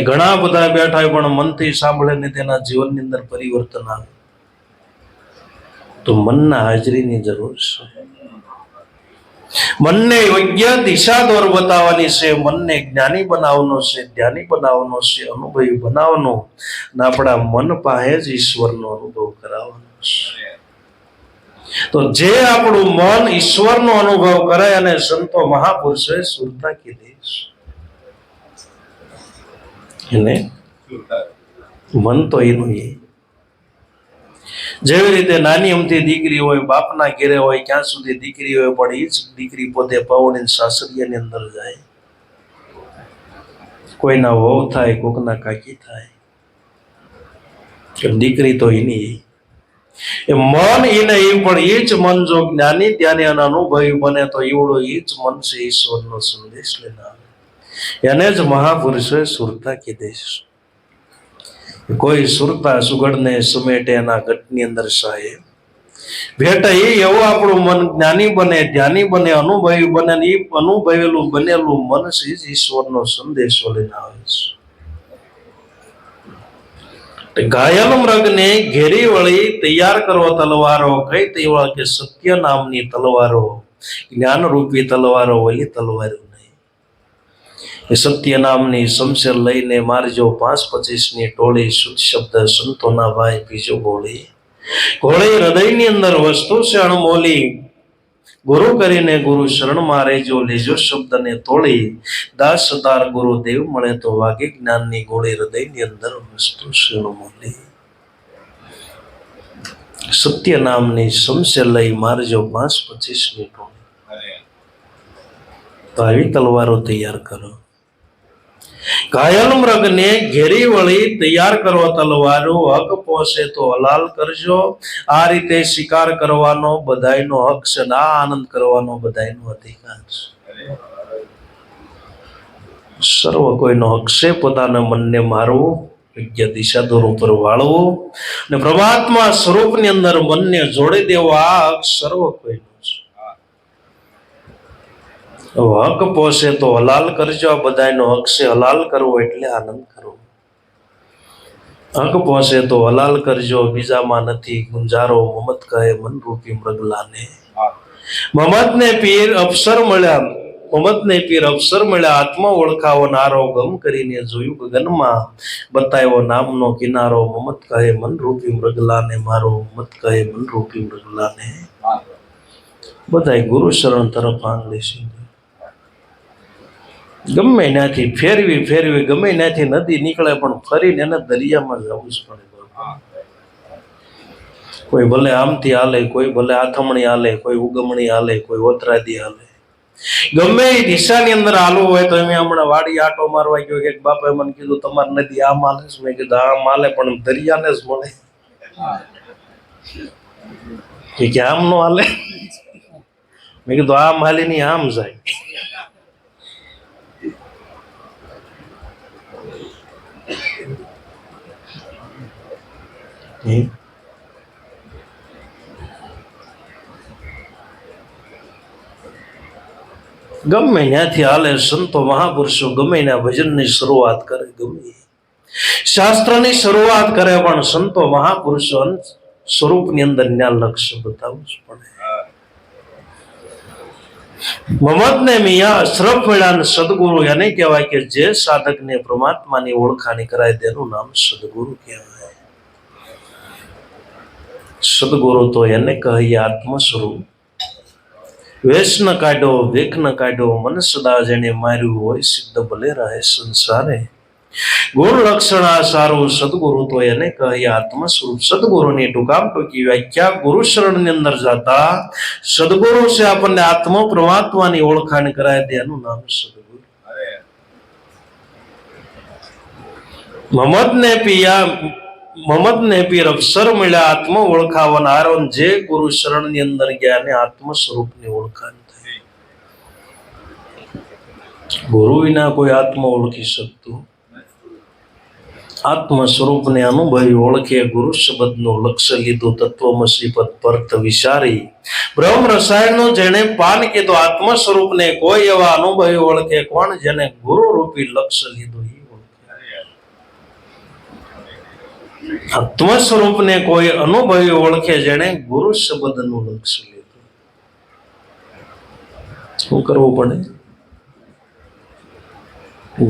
ઘણા બધા બેઠા હોય પણ મનથી સાંભળે ને તેના જીવનની અંદર પરિવર્તન આવે. તો મનના હાજરીની જરૂર છે. મનને યોગ્ય દિશા દોર બતાવવાની છે. મનને જ્ઞાની બનાવવાનો છે, ધ્યાની બનાવવાનો છે, અનુભવી બનાવવાનો, અને આપણા મન પાસે જ ઈશ્વરનો અનુભવ કરાવવાનો છે. તો જે આપણું મન ઈશ્વરનો અનુભવ કરે, અને સંતો મહાપુરુષોએ સુરતા કીધી એને મન તો એનું એ. જેવી રીતે નાની અમથી દીકરી હોય, બાપના ઘેરે હોય, ક્યાં સુધી દીકરી હોય, પણ એ જ દીકરી પોતે પૌણીને સાસરિયાની અંદર જાય. કોઈના વહુ થાય, કોકના કાકી થાય, દીકરી તો એની એ મન એને એ. પણ એ જ મન જો જ્ઞાની ધ્યાની અને અનુભવી બને તો એવડો એ જ મન છે ઈશ્વરનો સંદેશ લઈને આવે. એને જ મહાપુરુષોએ સુરતા કીધી છે. કોઈ સુરતા સુગડને સમેટે એના ગઢની અંદર સાહેબ ભેટ. એ એવું આપણું મન જ્ઞાની બને, ધ્યાની બને, અનુભવી બને. એ અનુભવેલું બનેલું મન છે જ ઈશ્વરનો સંદેશો લઈને આવે છે. ઘાયલ મૃગને ઘેરી વળી તૈયાર કરો તલવારો. કઈ તલવાર? કે સત્ય નામની તલવારો, જ્ઞાન રૂપી તલવારો, ઓલી તલવારો નહીં. એ સત્ય નામની શમશેર લઈને મારજો 5-25ની ટોળી. શુદ્ધ શબ્દ સંતોના ભાઈ બીજો બોલી. ઘોડે હૃદયની અંદર વસ્તુ છે અણમોલી, ગુરુ કરીને ગુરુ શરણમાં રહેજો, લેજો શબ્દને તોડી, દાસ તાર ગુરુ દેવ મળે તો વાગે જ્ઞાનની ગોળી, હૃદયની અંદર વસ્તુ છે અણમોલી. સત્ય નામની સમસ્ય લઈ મારજો 5-25 ટોળી. તો આવી તલવારો તૈયાર કરો. ઘાયલ મૃગને ઘેરી વળી તૈયાર કરો તલવારો, હક પહોંચે તો હલાલ કરજો. આ રીતે શિકાર કરવાનો બધાયનો હક છે, આ આનંદ કરવાનો બધાયનો અધિકાર છે. સર્વ કોઈનો હક છે પોતાના મનને મારવું, યોગ્ય દિશા દોર ઉપર વાળવું અને પરમાત્મા સ્વરૂપની અંદર મનને જોડી દેવો, આ હક સર્વ કોઈનો છે. હક પહોંચે તો હલાલ કરજો, આ બધાનો હક છે. હલાલ કરવો એટલે આનંદ કરવો. હક પહોંચે તો હલાલ કરજો, બીજામાં નથી ગુંજારો. મમત કહે મનરૂપી મૃગલાને. મમતને પીર અવસર મળ્યા, મમતને પીર અવસર મળ્યા. આત્મા ઓળખાવનારો ગમ કરીને જોયું ગગનમાં, બતાવ્યો નામનો કિનારો. મમત કહે મનરૂપી મૃગલાને, મારો મમત કહે મનરૂપી મૃગલાને. બધાય ગુરુ શરણ તરફ આંગળી છે. ગમે ત્યાંથી ફેરવી ફેરવી ગમે ત્યાંથી નદી નીકળે પણ ફરીને એને દરિયામાં જવું જ પડે. કોઈ ભલે આમથી હાલે, કોઈ ભલે આથમણી હાલે, કોઈ ઉગમણી હાલે, કોઈ ઓતરાદી હાલે. ગમે એ દિશાની અંદર હાલવું હોય તો એમ હમણાં વાડી આટો મારવા ગયો કે બાપાએ મને કીધું તમારી નદી આમ હાલે છે. મેં કીધું આમ હાલે પણ દરિયાને જ મળે. કે આમ નો હાલે. મેં કીધું આમ હાલી ની આમ જાય. ગમે ત્યાંથી હાલે. સંતો મહાપુરુષો ગમે ના ભજનની શરૂઆત કરે, ગમે શાસ્ત્રની શરૂઆત કરે, પણ સંતો મહાપુરુષો સ્વરૂપની અંદર ત્યાં લક્ષ્ય બતાવવું જ પડે. મમતને મિયા અશરફ મળ્યા સદગુરુ એને કહેવાય કે જે સાધકને પરમાત્માની ઓળખાણી કરાય તેનું નામ સદગુરુ કહેવાય. સદગુરુ તો એને કહીએ આત્મ સ્વરૂપ. વેશ ન કાઢ્યો, વેખ ન કાઢ્યો, મન સદા જેને માર્યું હોય, સિદ્ધ ભલે રહે સંસારે. ગુણ લક્ષણ આ સારું, સદગુરુ તો એને કહીએ આત્મ સ્વરૂપ. સદગુરુની ટૂંકામ ટૂંકી વ્યાખ્યા, ગુરુ શરણની અંદર જતા સદગુરુ છે આપણને આત્મ પરમાત્માની ઓળખાણ કરાય તેનું નામ સદગુરુ. મમતને પીર અવસર મળ્યા, આત્મ ઓળખાવનારો. જે ગુરુ શરણની અંદર ગયા ને આત્મ સ્વરૂપની ઓળખાણ થઈ. ગુરુ વિના કોઈ આત્મ ઓળખી શકતું. આત્મ સ્વરૂપને અનુભવી ઓળખે. ગુરુ શબ્દનું લક્ષ્ય લીધું, તત્વમસી પદ પરત વિચારી. બ્રહ્મ રસાયણનું જેને પાન કીધું, આત્મ સ્વરૂપને કોઈ એવા અનુભવી ઓળખે. કોણ? જેને ગુરુ રૂપી લક્ષ્ય લીધું. આત્મ સ્વરૂપને કોઈ અનુભવી ઓળખે જેને ગુરુ શબ્દનું લક્ષ્ય લીધું. શું કરવું પડે?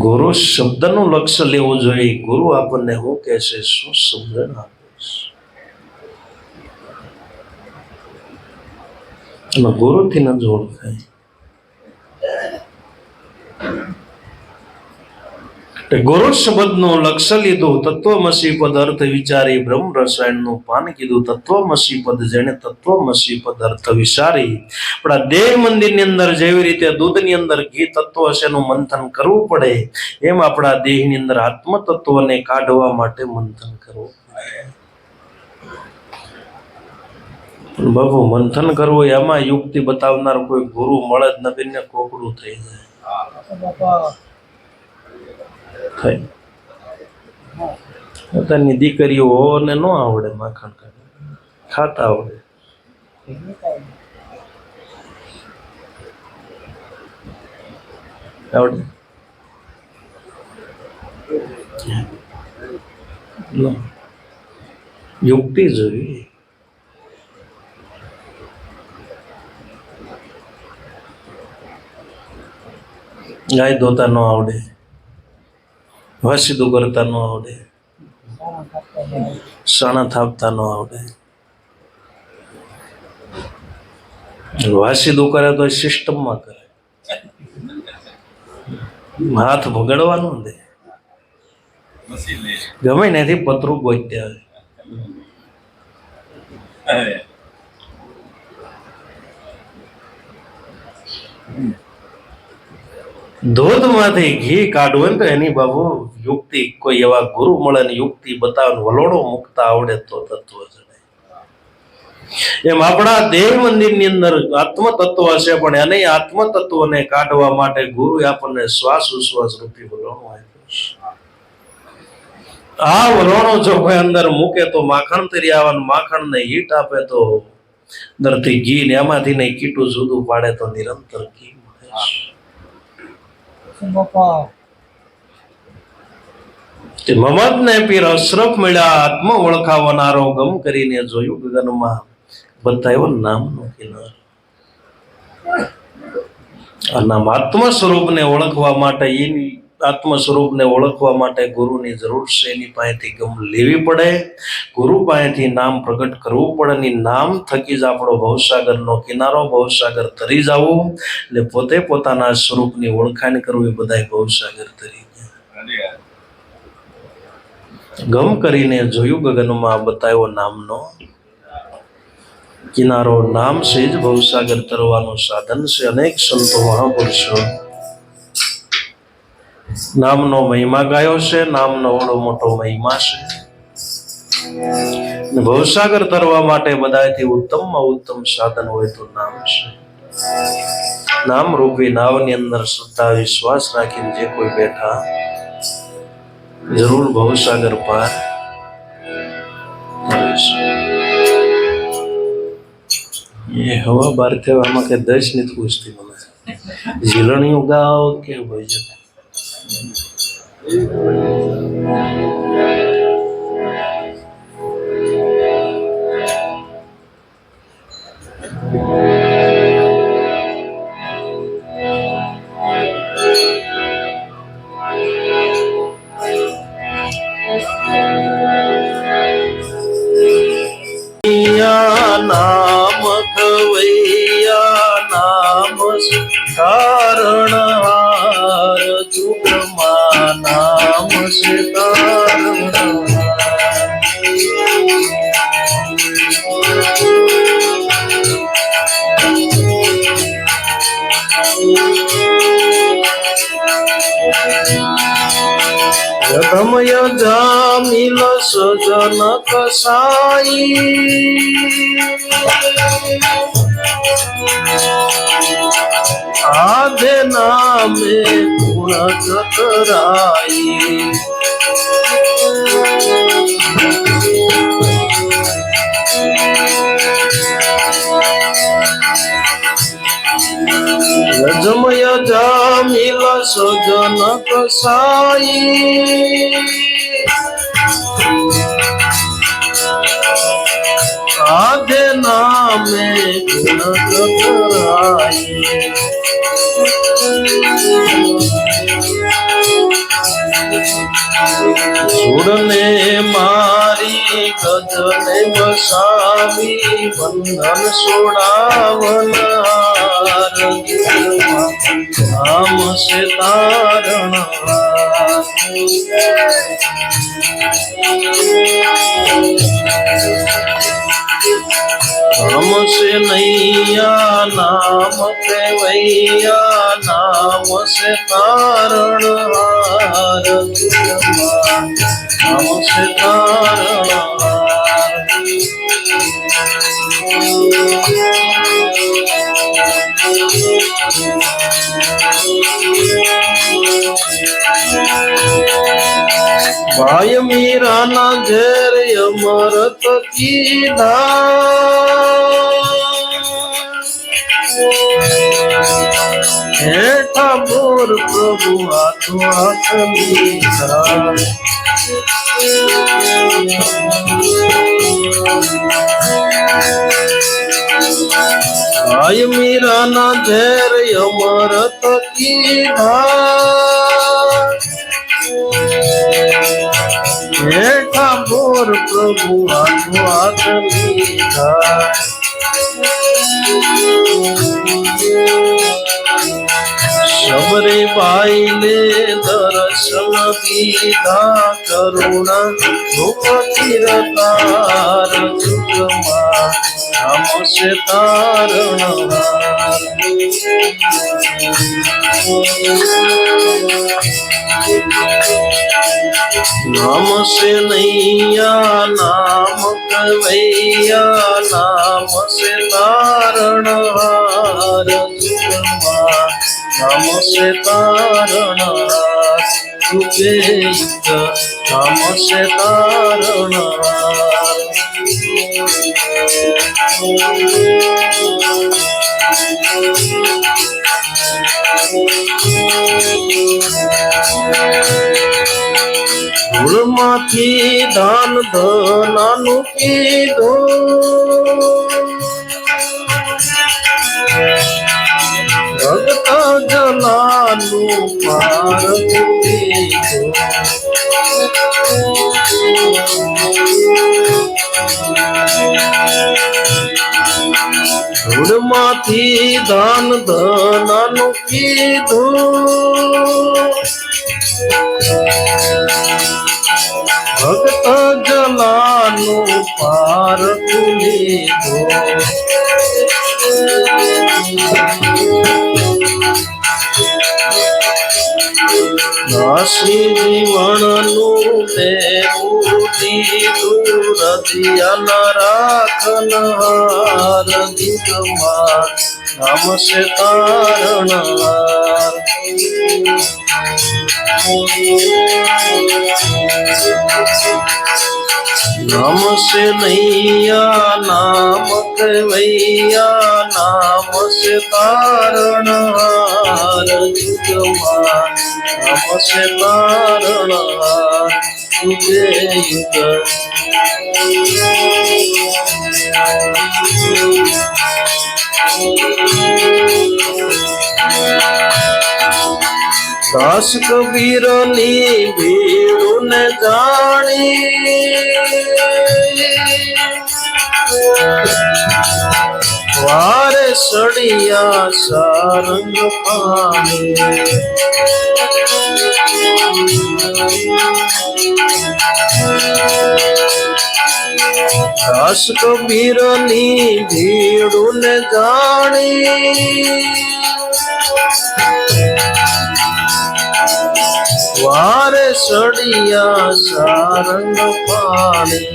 ગુરુ શબ્દનું લક્ષ્ય લેવું જોઈએ. ગુરુ આપણને શું કહે છે, શું સમજણ આપે છે, ગુરુથી ન જ ઓળખાય. ગુરુ શબ્દનું લક્ષ્ય લીધું, તત્વમસી પદ અર્થ વિચારી. બ્રહ્મ રસાયણનું પાન કીધું, તત્વમસી પદ જેને તત્વમસી પદ અર્થ વિચારી. આપણા દેહ મંદિરની અંદર જેવી રીતે દૂધની અંદર ઘી તત્વ હશે એનું મંથન કરવું પડે, એમ આપણા દેહની અંદર આત્મ તત્વને કાઢવા માટે મંથન કરવું પડે. બાબુ મંથન કરવું એમાં યુક્તિ બતાવનાર કોઈ ગુરુ મળે જ નથી ને કોકડું થઈ જાય. પોતાની દીકરીઓ ને ન આવડે માખણ ખાતા આવડે. આવડે યુક્તિ જોઈ. ગાય ધોતા ન આવડે, વાસીદું કરતા ન આવડે, સાણા થાપતા ન આવડે, વાસીદું કરે તો સિસ્ટમમાં કરે, હાથ ભગડવાનું દે, ગમે નથી પતરું ગોત્યા. ધોધમાંથી ઘી કાઢવું ને તો એની બાબુ યુક્તિ, કોઈ એવા ગુરુ મળે ને યુક્તિ બતાવે, વલોડો મુકતા આવડે તો તત્વ જણાય. એમ આપણા દેહ મંદિરની અંદર આત્મ તત્વ હશે, પણ એને આત્મ તત્વને કાઢવા માટે ગુરુ આપણને શ્વાસ ઉશ્વાસ રૂપી વલોણો આપ્યો છે. આ વલોણો જો કોઈ અંદર મૂકે તો માખણ તરી આવવાનું, માખણ ને હીટ આપે તો અંદરથી ઘી ને એમાંથી ને કીટું જુદું પાડે તો નિરંતર ઘી મળે છે. મમદ ને પીર અશરફ મળ્યા, આત્મ ઓળખાવનારો ગમ કરીને જોયું ગગનમાં બતાવ્યો નામનો કિનારો. આ નામ આત્મ સ્વરૂપને ઓળખવા માટે, એની આત્મ સ્વરૂપને ઓળખવા માટે ગુરુની જરૂર છે. એની પાસેથી ગમ લેવી પડે, ગુરુ પાસેથી નામ પ્રગટ કરવું પડે. ની નામ થકી જ આપણો ભવસાગરનો કિનારો, ભવસાગર તરી જવું, એટલે પોતે પોતાના સ્વરૂપની ઓળખાણ કરવું. એ બધા ભવસાગર તરી ગયા. ગમ કરીને જોયું ગગનમાં બતાવ્યો નામનો કિનારો. નામ છે જ ભવસાગર તરવાનું સાધન છે. અનેક સંતો મહાપુરુષો નામનો મહિમા ગાયો છે. નામનો ઓળો મોટો મહિમા છે. ભવસાગર તરવા માટે બધાથી ઉત્તમમાં ઉત્તમ સાધન હોય તો નામ છે. નામ રૂપી નાવની અંદર શ્રદ્ધા વિશ્વાસ રાખીને જે કોઈ બેઠા, જરૂર ભવસાગર પાર એ હવા બાર થવામાં કે દસ નથી પૂછતી મને, ઝીલણીઓ ગાવ કે ભજન. નામ ખવૈયા નામ તારણહાર, જુગમાં નામ છે રમય જામિલ સજન કસાઈ, આધે નામે ગુણ ચતરાઈ. રજમય જામિલ સજન કસાઈ, આધે નામે ગુણ ચતરાઈ. સુરને મારી ગજને બસાવી, બંધન છોડાવનાર, નામ છે તારણહાર. નામ છે નૈયા નામ કેવૈયા, નામ છે તારણહાર, નામ છે તારણહાર. ભાઈ મીરાના ઘેર અમરત કીધા, હેઠા બોર પ્રભુ હાથો હાથ લીધા. ભાઈ મીરાના ઘેર અમરત કીધા, હેઠા બોર પ્રભુ હાથો હાથ લીધા. શબરી બાઈને દર્શન દીધા કરુણા રૂપતી તાર જુગમાં નામ છે તારણહાર. નામ છે નૈયા નામ કવૈયા નામ છે તારણહાર જુગમાં નામ છે તારણહાર. યુગે યુગ નામ છે તારણહાર. ધૂળમાંથી દાન ધનાનું કીધું ભગતા જલાનું પાર કીધું. ધૂળમાંથી દાન ધનાનું કીધું ભક્ત જલાનું પાર લીધું. દાસી જીવનનું દેવું દીધું હૃદયના રાખનહાર દીધમાં નામ છે તારણહાર. નામ છે નૈયા નામ કવૈયા નામ છે તારણહાર જુગમાં નામ છે તારણહાર. યુગે યુગ દાસ કબીરની ભીડને જાણી વારે સડિયા સારંગ પાણી. દાસ કબીરની ભીડને જાણી વારે સડિયા સારંગ પાણી.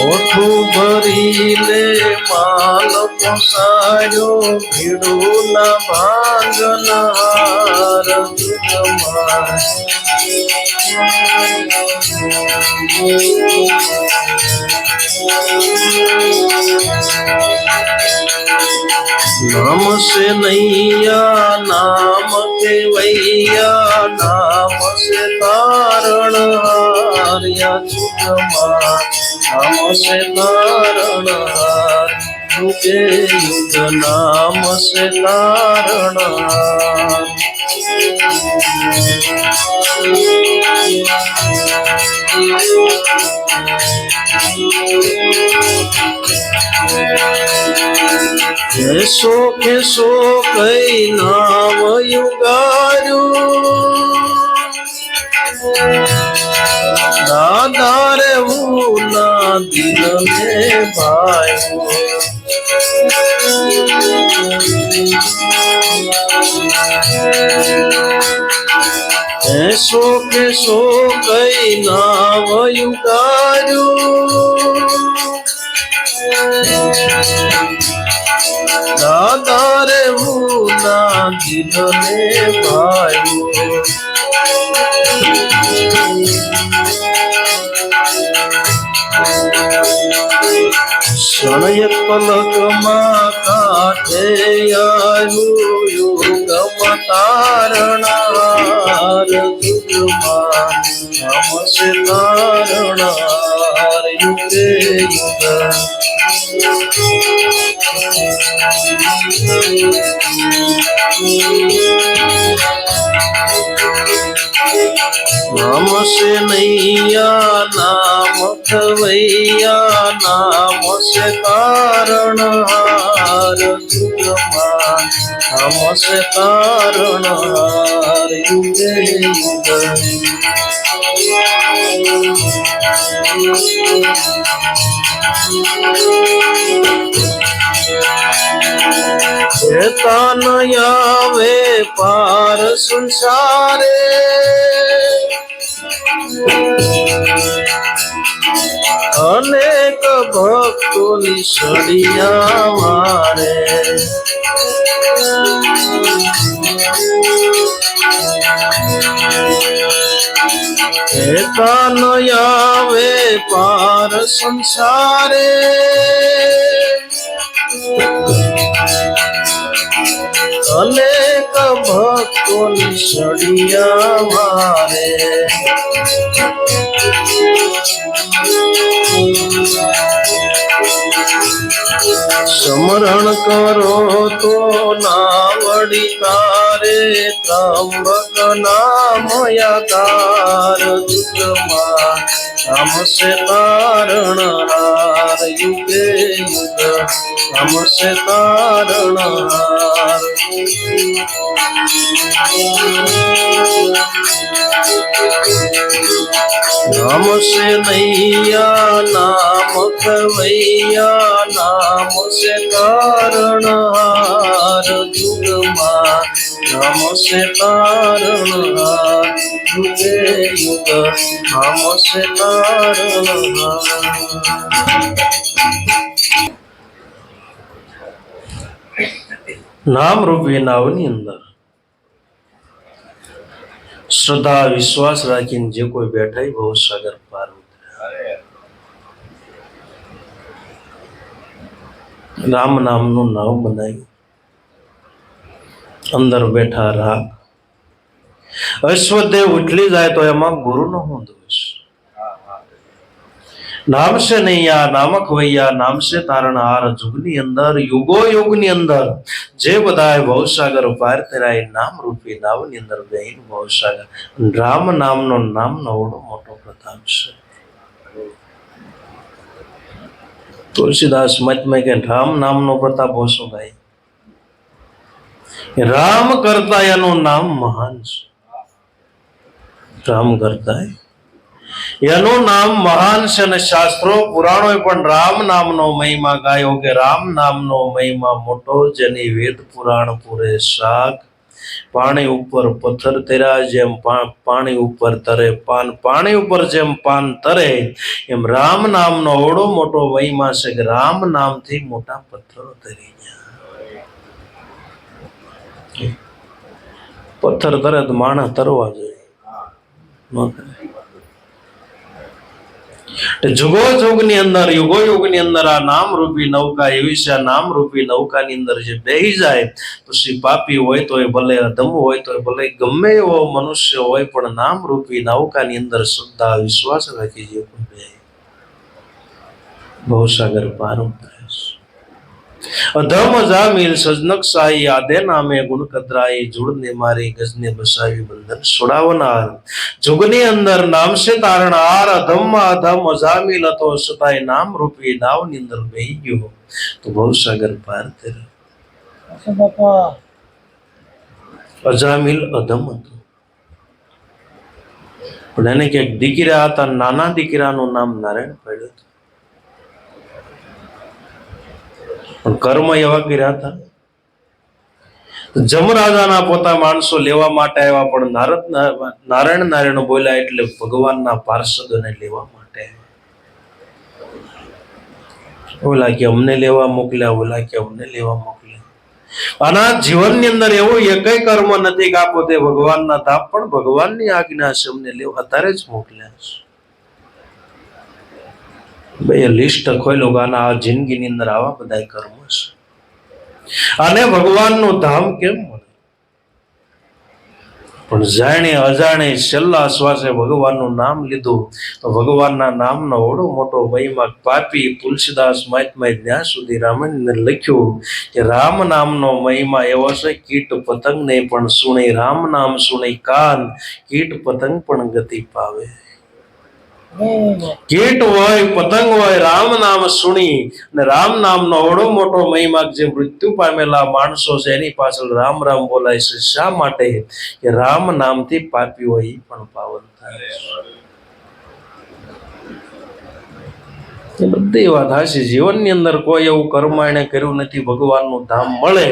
ઓઠું ભરી લે માલ પોસાયો ભીડુના ભાંગનહાર જુગમાં. નામ છે નૈયા નામ કવૈયા નામ છે તારણહાર જુગમાં નામ છે તારણહાર. યુગે યુગ નામ છે તારણહાર. કેસો કેસો કઈ નામ યુગાર્યું દાદા રે હું ના દિલને ભાયું. કેસો કેસો કઈ નામ યુગાર્યું દાદા રે હું ના દિલને ભાયું. ક્ષણય પલકમાં કાઠે આવ્યું યુગમ તારણહાર જુગમાં નામ છે તારણહાર. યુગે યુગ नाम से नैया नाम खवैया नाम से कारण हार जुगमा नाम से कारण हार युगे युग चेतन आवे पार संसारे अनेक भक्तों सड़िया मारे चेतन आवे पार संसारे अनेक भक्तों सड़िया मारे स्मरण करो तो नावड़ी तारे त्र्यंबक नाम यादार जुगमा नाम से तारण हार युगे युग नाम से तारण हार नाम से नैया नाम खवैया नाम से कारण हार जुगमा नाम से कारण हार युगे युग नाम से कारण हार नाम रूपी नावनी अंदर श्रद्धा विश्वास राखीने जे कोई बैठा बहुत सागर पार उतरे राम नाम नु नाव बनाई अंदर बैठा राग अश्वदेव उठली जाए तो एमा गुरु नो हूं दोष नाम से नैया नाम खवैया नाम से तारण हार जुगनी अंदर युगो युगनी अंदर जे बधाए भवसागर पार तेराय नाम रूपी नावनी अंदर गईन भवसागर राम नाम नो वडो मोटो प्रताप छे तुलसीदास मत में के राम नाम नो प्रताप होशो भाई राम करता एनु नाम महान छे राम करता है એનું નામ મહાન છે અને શાસ્ત્રો પુરાણોએ પણ રામ નામનો મહિમા ગાયો કે રામ નામનો મહિમા મોટો જેની વેદ પુરાણ પૂરે શાક પાણી ઉપર પથ્થર તર્યા જેમ પાણી ઉપર તરે પાન પાણી ઉપર જેમ પાન તરે એમ રામ નામનો ઓડો મોટો મહિમા છે કે રામ નામથી મોટા પથ્થરો તરી ગયા પથ્થર તરે તો માણસ તરવા જોઈએ ન કરે जुगो जुगनी अंदर युगो युगनी अंदर आ नाम रूपी नौका एवी छे नाम रूपी नौकानी अंदर जे बेही जाए पछी पापी होय तोय भले अधम होय तोय भले गमे एवो मनुष्य होय पण नाम रूपी नौकानी अंदर श्रद्धा विश्वास राखी जे पण बेही भवसागर पार उतरे अधम जामील सजनक साई आदे नामे गुण कतराई जुड़ने मारी गजने बसावी बंधन छुड़ावनार जुगनी अंदर नाम से तारणहार अधम अधम अजामिल तो सताय नाम रूपी नाव ની અંદર બેહી ગયો તો ભવસાગર પાર કરે અજામિલ અધમ હતો પણ એને કે દીકરા હતા નાના દીકરાનું નામ નારાયણ પડ્યું હતું कर्म एवा कर्या था जमराजाना पोता माणसो लेवा माटे आव्या पण नारायण नारायण बोल्या एटले भगवानना पार्षदोने लेवा माटे ओला के अमने लेवा मोकल्या ओला के अमने लेवा मोकल्या आना जीवननी अंदर एवो एकय कर्म नथी के आ पोते भगवानना था पण भगवाननी आज्ञा छे अमने लेवा अतारे ज मोकल्या भाई लिस्ट खोलो गाना आ जिंदगी ની અંદર આવા બધા કર્મ છે અને ભગવાનનું ધામ કેમ મળે પણ જાણે અજાણે છેલ્લા શ્વાસે ભગવાનનું નામ લીધું તો ભગવાનના નામનો ઓળો મોટો મહિમા. પાપી તુલસીદાસ મહાત્માએ ત્યાં સુધી રામાયણને લખ્યું કે રામ નામનો મહિમા એવો છે, કીટ પતંગ ને પણ સુણી, રામ નામ સુણી કાન, કીટ પતંગ પણ ગતિ પાવે. કીટ હોય પતંગ હોય, રામ નામ સુણી, અને રામ નામનો ઓળો મોટો મહિમા. જે મૃત્યુ પામેલા માણસો છે એની પાછળ રામ રામ બોલાય છે. શા માટે? કે રામ નામથી પાપી હોય એ પણ પાવન થાય. એ બધી વાત હાચી. જીવનની અંદર કોઈ એવું કર્મ એને કર્યું નથી, ભગવાનનું ધામ મળે,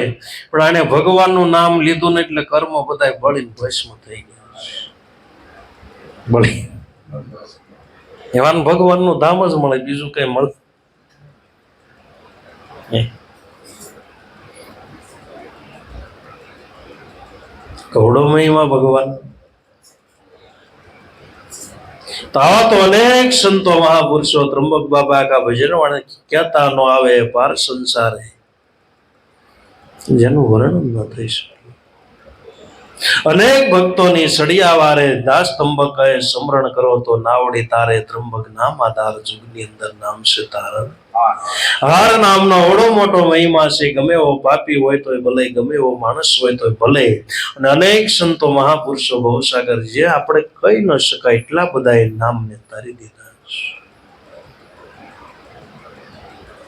પણ આને ભગવાનનું નામ લીધું ને એટલે કર્મ બધા બળીને ભસ્મ થઈ ગયા. બળી એવાનું ભગવાનનું ધામ જ મળે, બીજું કઈ મળે. કવડો મહિમા ભગવાન. તો આવા તો અનેક સંતો મહાપુરુષો, ત્રંબક બાબા આખા ભજન વાળા કહેતા નો આવે પાર સંસારે, જેનું વર્ણન ન થઈ શકે. અનેક ભક્તોની સળિયા વારે દાસ ત્રંબક કહે, સમરણ કરો તો નાવડી તારે, ત્રંબક નામ આધાર જુગની અંદર નામ છે તારણ. હાર નામનો ઓળો મોટો મહિમા છે. ગમે એવો પાપી હોય તોય ભલે, ગમે એવો માણસ હોય તોય ભલે. અને અનેક સંતો મહાપુરુષો ભવસાગર જે આપણે કહી ન શકાય એટલા બધા એ નામને તારી દીધા.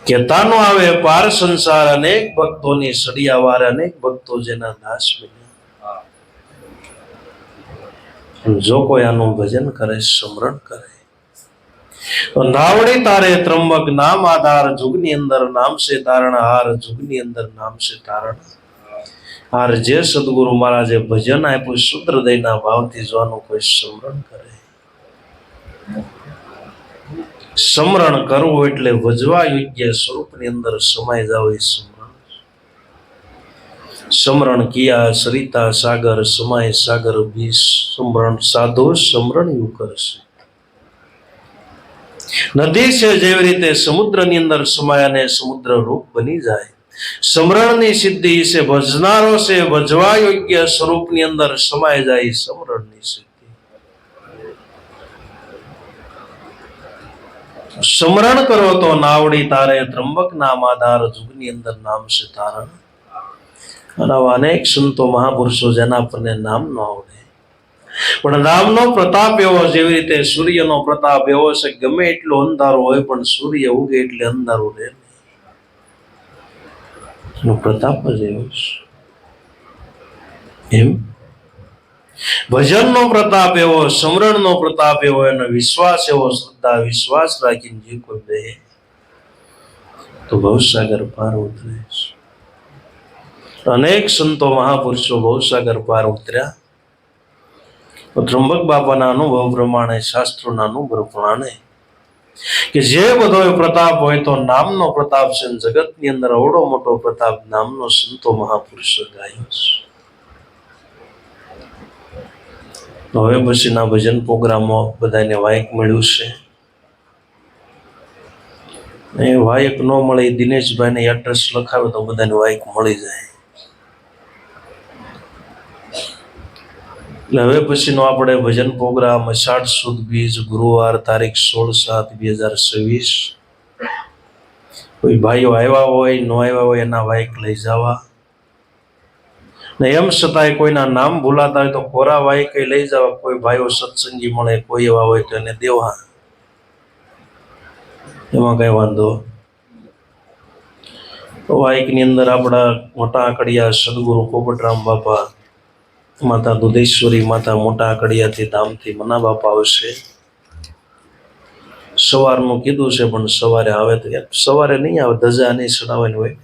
કેતાનો આવે પાર સંસાર, અનેક ભક્તોની સળિયા વારે, અનેક ભક્તો જેના દાસ બન્યા. જો કોઈ આનું ભજન કરે, સ્મરણ કરે, તો નાવડી તારે ત્રંબક નામ આધાર, જુગની અંદર નામ છે તારણ. હાર જુગની અંદર નામ છે તારણ. હાર જે સદગુરુ મહારાજે ભજન આપ્યું શુદ્ધ હૃદયના ભાવથી, જોવાનું કોઈ સ્મરણ કરે. સ્મરણ કરવું એટલે ભજવા યોગ્ય સ્વરૂપની અંદર સમાઈ જાવ. એ સ્મરણ કિયા સરિતા સાગર, સમાય સાગર બી સ્મરણ, સાધો સ્મરણ યુ કરશે. નદી છે જેવી રીતે સમુદ્રની અંદર સમાય અને સમુદ્ર રૂપ બની જાય, સ્મરણની સિદ્ધિ છે. ભજનારો છે ભજવા યોગ્ય સ્વરૂપની અંદર સમાય જાય, સ્મરણની સિદ્ધિ. સ્મરણ કરો તો નાવડી તારે, ત્રંબક નામ આધાર, જુગની અંદર નામ છે તારણ. અને અનેક સંતો મહાપુરુષો જેના આપણને નામ ન આવડે, પણ નામનો પ્રતાપ એવો, જેવી રીતે સૂર્યનો પ્રતાપ એવો છે, ગમે એટલો અંધારો હોય પણ સૂર્ય ઉગે એટલે અંધારું રહે. એનો પ્રતાપ જ એવો છે. એમ ભજનનો પ્રતાપ એવો, સ્મરણનો પ્રતાપ એવો, એનો વિશ્વાસ એવો, શ્રદ્ધા વિશ્વાસ રાખીને જે કોઈ દે તો ભવસાગર પાર ઉતરે. અનેક સંતો મહાપુરુષો ભવસાગર પાર ઉતર્યા. ત્રંબક બાપાના અનુભવ પ્રમાણે, શાસ્ત્રોના અનુભવ પ્રમાણે, કે જે બધો પ્રતાપ હોય તો નામનો પ્રતાપ છે. જગતની અંદર અવડો મોટો પ્રતાપ નામનો સંતો મહાપુરુષો ગાયો છે. હવે પછીના ભજન પ્રોગ્રામો બધાને વાયક મળ્યું છે. એ વાયક ન મળે, દિનેશભાઈને એડ્રેસ લખાવે તો બધાને વાયક મળી જાય. એટલે હવે પછીનો આપણે ભજન પ્રોગ્રામ અષાઢ સુદ બીજ, ગુરુવાર, તારીખ 16/7/2026. કોઈ ભાઈઓ આવ્યા હોય, ન આવ્યા હોય, એના વાયક લઈ જવા. ને એમ છતાંય કોઈના નામ ભૂલાતા હોય તો કોરા વાયક લઈ જવા. કોઈ ભાઈઓ સત્સંગી મળે, કોઈ એવા હોય તો એને દેવા, એમાં કઈ વાંધો. વાયકની અંદર આપણા મોટા આકડિયા સદગુરુ પોપટરામ બાપા, માતા દુધેશ્વરી માતા મોટા આકડિયાથી ધામથી મના બાપા આવશે. સવારનું કીધું છે પણ સવારે આવે તો સવારે નહીં આવે, ધજા નહીં ચડાવવાની હોય.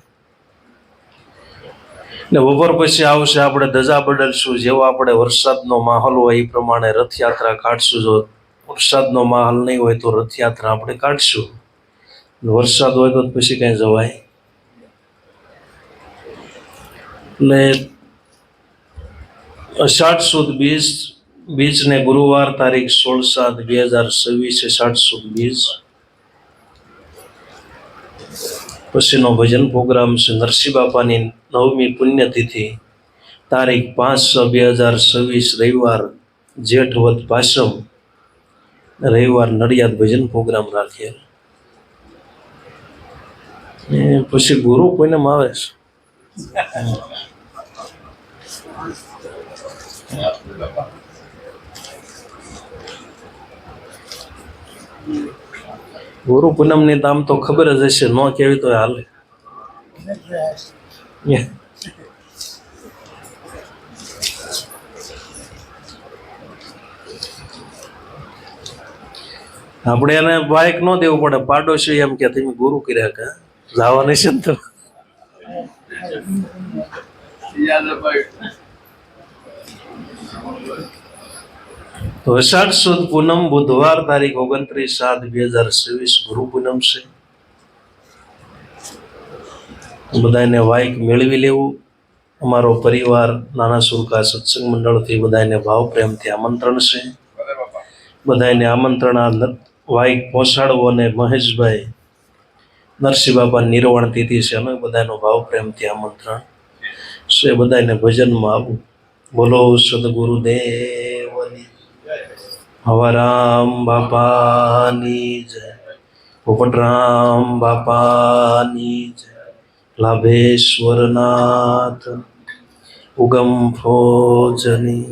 એટલે બપોર પછી આવશે. આપણે ધજા બદલશું. જેવો આપણે વરસાદનો માહોલ હોય એ પ્રમાણે રથયાત્રા કાઢશું. જો વરસાદનો માહોલ નહીં હોય તો રથયાત્રા આપણે કાઢશું. વરસાદ હોય તો પછી કઈ જવાય. એટલે અષાઢ સુદ બીજ ને ગુરુવાર, તારીખ 16/7/2026, અષાઢ સુદ બીજ. પછીનો ભજન પ્રોગ્રામ છે નરસિંહ બાપાની 9મી પુણ્યતિથિ, તારીખ 5/6/2026 રવિવાર, જેઠ વદ પાસમ, રવિવાર નડિયાદ ભજન પ્રોગ્રામ રાખીએ. પછી ગુરુ પૂનમ આવે છે. ગુરુ પૂનમ ની આમ તો ખબર જ હશે, ન કેવી તો હાલે. આપણે એને બાઇક ન દેવું પડે, પાડોશી એમ કે તમે ગુરુ કર્યા કે જવાની છે ને તો. તો અષાઢ સુદ પૂનમ બુધવાર તારીખ 29/7/2026 ગુરુ પૂનમ છે. બધાને વાઇક મેળવી લેવું. અમારો પરિવાર નાના સુરકા સત્સંગ મંડળથી બધાને ભાવ પ્રેમથી આમંત્રણ છે. બધાને આમંત્રણ વાઇક પહોંચાડવો. અને મહેશભાઈ નરસિંહ બાબા નિર્વાણ તિથિ છે, અને બધાનો ભાવ પ્રેમથી આમંત્રણ છે. બધાને ભજનમાં આવું. બોલો સદગુરુદેવની, હવારામ બાપાની જય, પોપટરામ બાપાની જય, લાભેશ્વરનાથ ઉગમ ફોજની